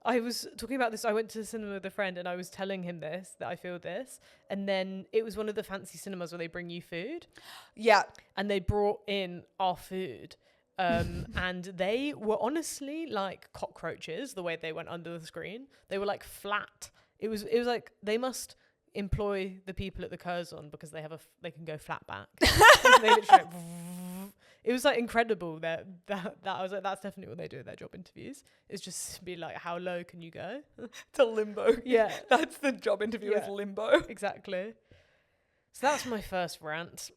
I was talking about this. I went to the cinema with a friend and I was telling him that I feel this. And then it was one of the fancy cinemas where they bring you food. Yeah. And they brought in our food. And they were honestly like cockroaches, the way they went under the screen. They were like flat. It was like they must employ the people at the Curzon because they can go flat back. They literally it was like incredible that I was like, that's definitely what they do at their job interviews. It's just be like, how low can you go? To limbo. Yeah. That's the job interview, is limbo. Exactly. So that's my first rant.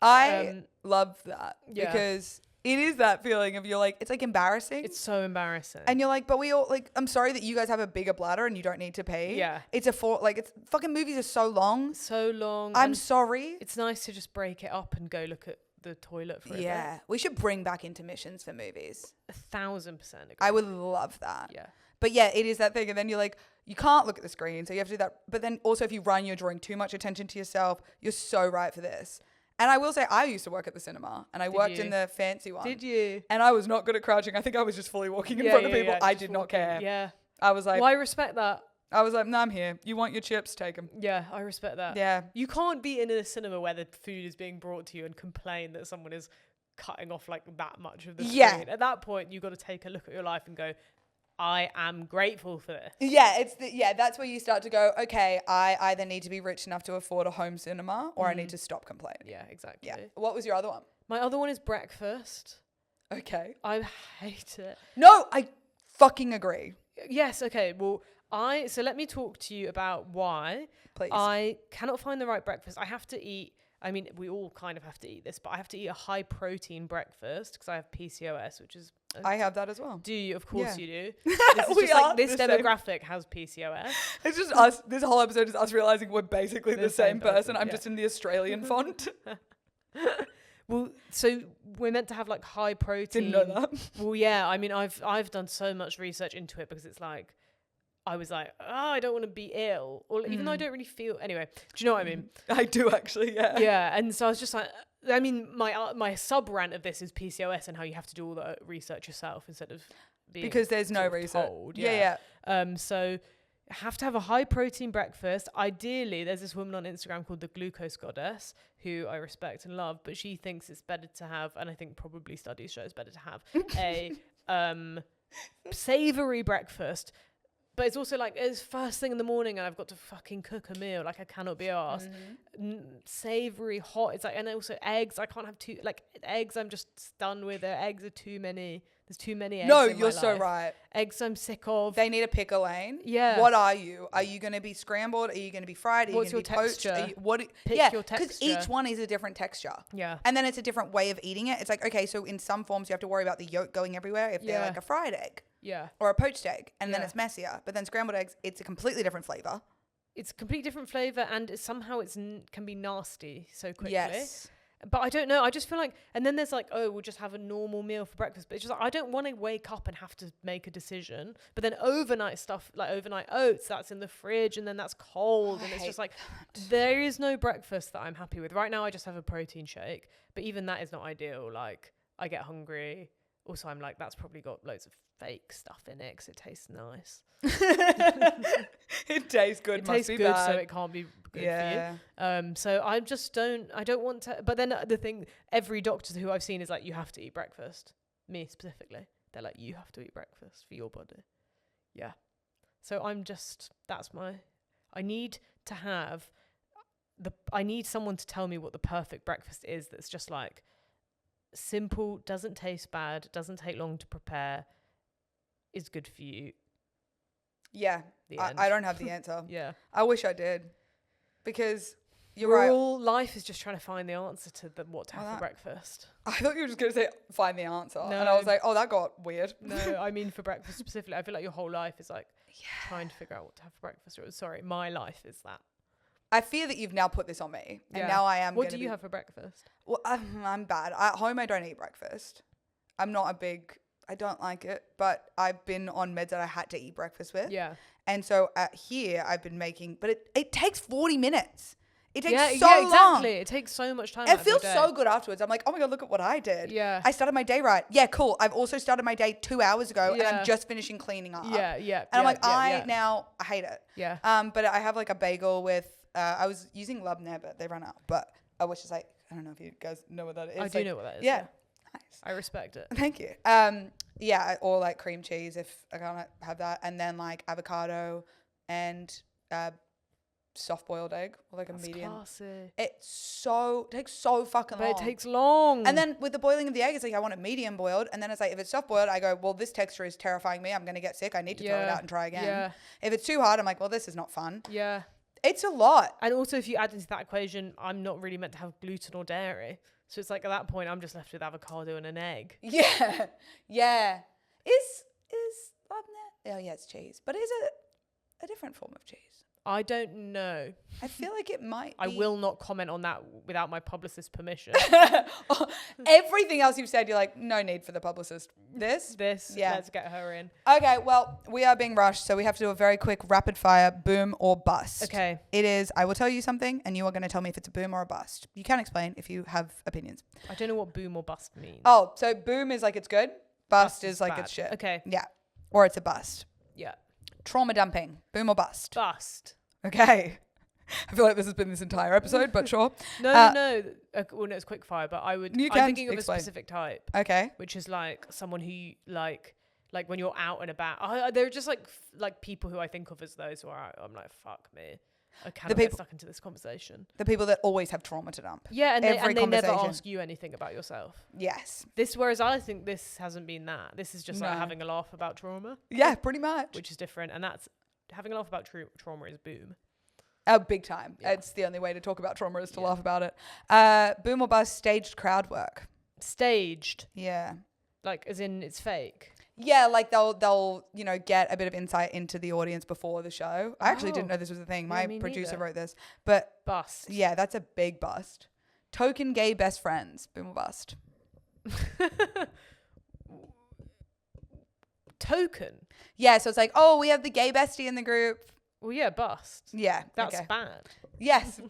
I love that because it is that feeling of it's like embarrassing. It's so embarrassing. And you're like, but we all I'm sorry that you guys have a bigger bladder and you don't need to pee. Yeah. It's fucking movies are so long. So long. I'm sorry. It's nice to just break it up and go look at the toilet for a bit. Yeah. We should bring back intermissions for movies. 1,000% agree. I would love that. Yeah. But yeah, it is that thing. And then you're like, you can't look at the screen. So you have to do that. But then also if you run, you're drawing too much attention to yourself. You're so right for this. And I will say, I used to work at the cinema and I worked in the fancy one. Did you? And I was not good at crouching. I think I was just fully walking in front of people. I did not care. Yeah. I was like, well, I respect that. I was like, no, I'm here. You want your chips? Take them. Yeah, I respect that. Yeah. You can't be in a cinema where the food is being brought to you and complain that someone is cutting off like that much of the screen. Yeah. At that point, you've got to take a look at your life and go, I am grateful for this. Yeah, that's where you start to go, okay, I either need to be rich enough to afford a home cinema or I need to stop complaining. Yeah, exactly. Yeah. What was your other one? My other one is breakfast. Okay. I hate it. No, I fucking agree. Yes, okay. Well, so let me talk to you about why Please. I cannot find the right breakfast. I have to eat, I mean, we all kind of have to eat this, but I have to eat a high protein breakfast because I have PCOS, which is... I have that as well. Do you? Of course you do. This demographic has PCOS. It's just us. This whole episode is us realizing we're basically the same person. I'm just in the Australian font. Well, so we're meant to have like high protein. Didn't know that. Well, yeah. I mean, I've done so much research into it because it's like, I was like, I don't want to be ill, or even though I don't really feel. Anyway, do you know what I mean? I do actually. Yeah. Yeah, and so I was just like. I mean, my sub rant of this is PCOS and how you have to do all the research yourself instead of being because there's no research. Told. Yeah. So have to have a high protein breakfast. Ideally, there's this woman on Instagram called the Glucose Goddess who I respect and love, but she thinks it's better to have, and I think probably studies show it's better to have a savory breakfast. But it's also like, it's first thing in the morning and I've got to fucking cook a meal. Like, I cannot be arsed. Savory, hot. It's like, and also eggs. I can't have eggs I'm just done with. Eggs are too many. There's too many eggs. No, in you're my so life. right. Eggs I'm sick of. They need to pick a lane. Yeah. What are you? Are you going to be scrambled? Are you going to be fried? Are you What's going to be your poached? texture? Pick your texture. Because each one is a different texture. Yeah. And then it's a different way of eating it. It's like, okay, so in some forms you have to worry about the yolk going everywhere if they're like a fried egg. Yeah. Or a poached egg. And then it's messier. But then scrambled eggs, it's a completely different flavour. It's a completely different flavour and somehow can be nasty so quickly. Yes. But I don't know. I just feel like, and then there's like, oh, we'll just have a normal meal for breakfast. But it's just like, I don't want to wake up and have to make a decision. But then overnight stuff, like overnight oats, that's in the fridge and then that's cold. And it's just like, there is no breakfast that I'm happy with. Right now, I just have a protein shake. But even that is not ideal. Like, I get hungry. Also, I'm like, that's probably got loads of fake stuff in it because it tastes nice. It tastes good. It tastes good, bad. so it can't be good for you. So I just I don't want to. But then the thing, every doctor who I've seen is like, you have to eat breakfast. Me specifically, they're like, you have to eat breakfast for your body. Yeah. So I need to have I need someone to tell me what the perfect breakfast is. That's just like simple, doesn't taste bad, doesn't take long to prepare, is good for you. Yeah. The end. I don't have the answer. Yeah. I wish I did. Because you're We're right. all, life is just trying to find the answer to what to have for breakfast. I thought you were just going to say, find the answer. No. And I was like, oh, that got weird. No, I mean for breakfast specifically. I feel like your whole life is like trying to figure out what to have for breakfast. Sorry, my life is that. I fear that you've now put this on me. And Yeah. now I am What do you have for breakfast? Well, I'm bad. At home, I don't eat breakfast. I'm not a big... I don't like it. But I've been on meds that I had to eat breakfast with. Yeah. And so here, I've been making... But it takes 40 minutes. It takes so exactly. long. It takes so much time. It feels so good afterwards. I'm like, oh my God, look at what I did. Yeah. I started my day right. Yeah, cool. I've also started my day 2 hours ago and I'm just finishing cleaning up. Yeah. And I'm like, I hate it. Yeah. But I have like a bagel with, I was using Lubner, but they ran out. But which is like, I don't know if you guys know what that is. I do know what that is. Yeah. Nice. I respect it. Thank you. Or like cream cheese if I can't have that. And then like avocado and soft boiled egg or like a medium. Classy. It takes so fucking long. But it takes long. And then with the boiling of the egg, it's like I want it medium boiled. And then it's like if it's soft boiled, I go, well, this texture is terrifying me. I'm going to get sick. I need to throw it out and try again. Yeah. If it's too hard, I'm like, well, this is not fun. Yeah. It's a lot. And also if you add into that equation, I'm not really meant to have gluten or dairy. So it's like at that point, I'm just left with avocado and an egg. Yeah. Yeah. Is Lubner? Oh, yeah, it's cheese. But is it a different form of cheese? I don't know. I feel like it might be. I will not comment on that without my publicist's permission. Everything else you've said, you're like, no need for the publicist. This, let's get her in. Okay, well, we are being rushed, so we have to do a very quick rapid fire boom or bust. Okay. It is, I will tell you something, and you are going to tell me if it's a boom or a bust. You can explain if you have opinions. I don't know what boom or bust means. Oh, so boom is like it's good. Bust is like bad. it's shit. Okay. Yeah. Or it's a bust. Yeah. Trauma dumping. Boom or bust. Bust. Okay. I feel like this has been this entire episode, but sure. No. Well, no, it's quick fire, but I'm thinking of explain. a specific type. Okay. Which is like someone who like when you're out and about. They're just like people who I think of as those who are. I'm like, fuck me. I cannot get stuck into this conversation. The people that always have trauma to dump. Yeah, and they never ask you anything about yourself. Yes. Whereas I think this hasn't been that. This is just like having a laugh about trauma. Yeah, pretty much. Which is different, and that's having a laugh about trauma is boom. Oh, big time. Yeah. It's the only way to talk about trauma is to laugh about it. Boom or bust staged crowd work. Staged? Yeah. Like as in it's fake? Yeah, like they'll get a bit of insight into the audience before the show. I actually didn't know this was a thing. My producer wrote this. But bust. Yeah, that's a big bust. Token gay best friends. Boom or bust. Token? Yeah, so it's like, oh, we have the gay bestie in the group. Well, yeah, bust. Yeah. That's bad. Yes.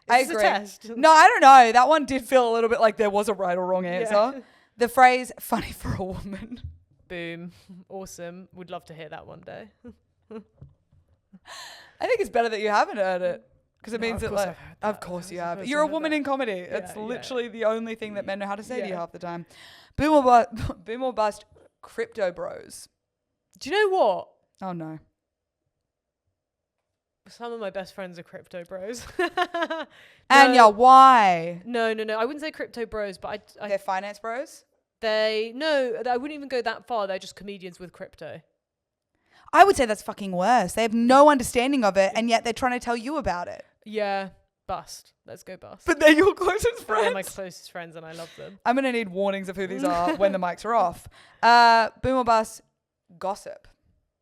I agree. A test? No, I don't know. That one did feel a little bit like there was a right or wrong answer. Yeah. The phrase, funny for a woman. Boom. Awesome. Would love to hear that one day. I think it's better that you haven't heard it. Because it means that, like, of course you have. You're a woman in comedy. It's literally the only thing that men know how to say to you half the time. Boom or bust, crypto bros. Do you know what? Oh, no. Some of my best friends are crypto bros. Anya, why? No. I wouldn't say crypto bros, but They're finance bros? I wouldn't even go that far. They're just comedians with crypto. I would say that's fucking worse. They have no understanding of it, and yet they're trying to tell you about it. Yeah, bust. Let's go bust. But they're your closest friends. They're my closest friends, and I love them. I'm going to need warnings of who these are when the mics are off. Boom or bust, gossip.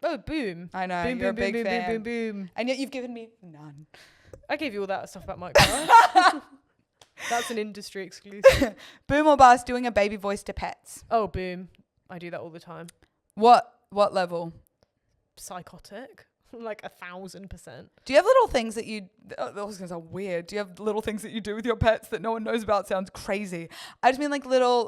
Oh, boom. I know, boom, you're boom, a big boom, fan. Boom, boom, boom. And yet you've given me none. I gave you all that stuff about Mike Carr. That's an industry exclusive. Boom or bust, doing a baby voice to pets. Oh, boom. I do that all the time. What level? Psychotic. Like 1,000%. Do you have little things that you... that was going to sound weird. Do you have little things that you do with your pets that no one knows about? Sounds crazy. I just mean like little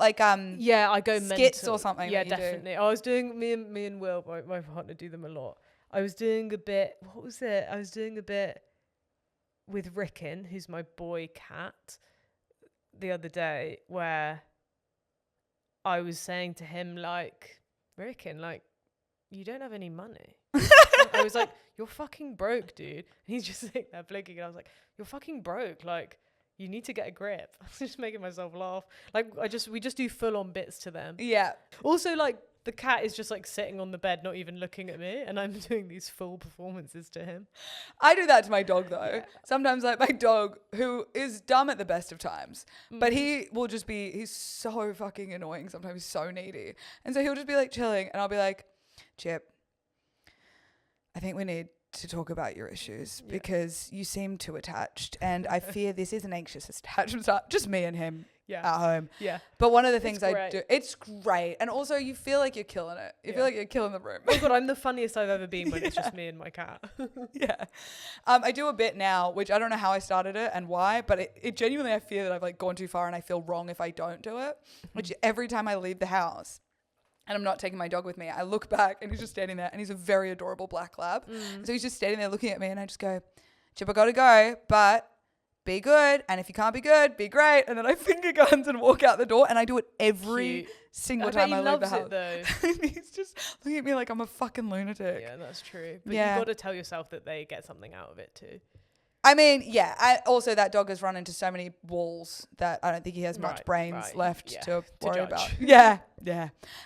yeah, I go skits mental. or something. Yeah, definitely. I was doing... Me and Will, my partner, do them a lot. I was doing a bit... What was it? I was doing a bit with Rickon, who's my boy cat, the other day, where I was saying to him, like, Rickon, like, you don't have any money. I was like, you're fucking broke, dude. And he's just sitting there blinking, and I was like, you're fucking broke. Like, you need to get a grip. I was just making myself laugh. Like, we just do full on bits to them. Yeah. Also, like, The cat is just like sitting on the bed, not even looking at me, and I'm doing these full performances to him. I do that to my dog though. Yeah. Sometimes like my dog, who is dumb at the best of times, but he will just be, he's so fucking annoying. Sometimes he's so needy. And so he'll just be like chilling and I'll be like, Chip, I think we need to talk about your issues because you seem too attached and I fear this is an anxious attachment. Just me and him. At home. Yeah. But one of the things I do, it's great. And also you feel like you're killing it. You feel like you're killing the room. Oh God, I'm the funniest I've ever been when it's just me and my cat. I do a bit now, which I don't know how I started it and why, but it genuinely, I fear that I've like gone too far and I feel wrong if I don't do it, which every time I leave the house and I'm not taking my dog with me, I look back and he's just standing there and he's a very adorable black lab. So he's just standing there looking at me and I just go, Chip, I gotta go, but be good, and if you can't be good, be great. And then I finger guns and walk out the door, and I do it every single time I leave the house. And he's just looking at me like I'm a fucking lunatic. Yeah, that's true. But you've got to tell yourself that they get something out of it too. I mean, also that dog has run into so many walls that I don't think he has much brains left to worry about. Yeah.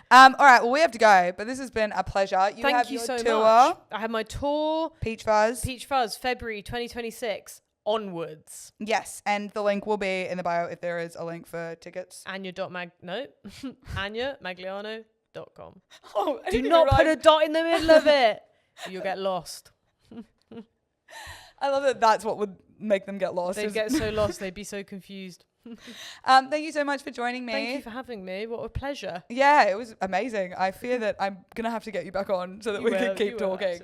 All right, well, we have to go, but this has been a pleasure. Thank you so much. I have my tour. Peach Fuzz, February 2026. Onwards. Yes, and the link will be in the bio if there is a link for tickets. AniaMagliano.com. Oh, do not put a dot in the middle of it. You'll get lost. I love that that's what would make them get lost. They'd get so lost. They'd be so confused. Thank you so much for joining me. Thank you for having me. What a pleasure. Yeah, it was amazing. I fear that I'm going to have to get you back on so that we can keep talking.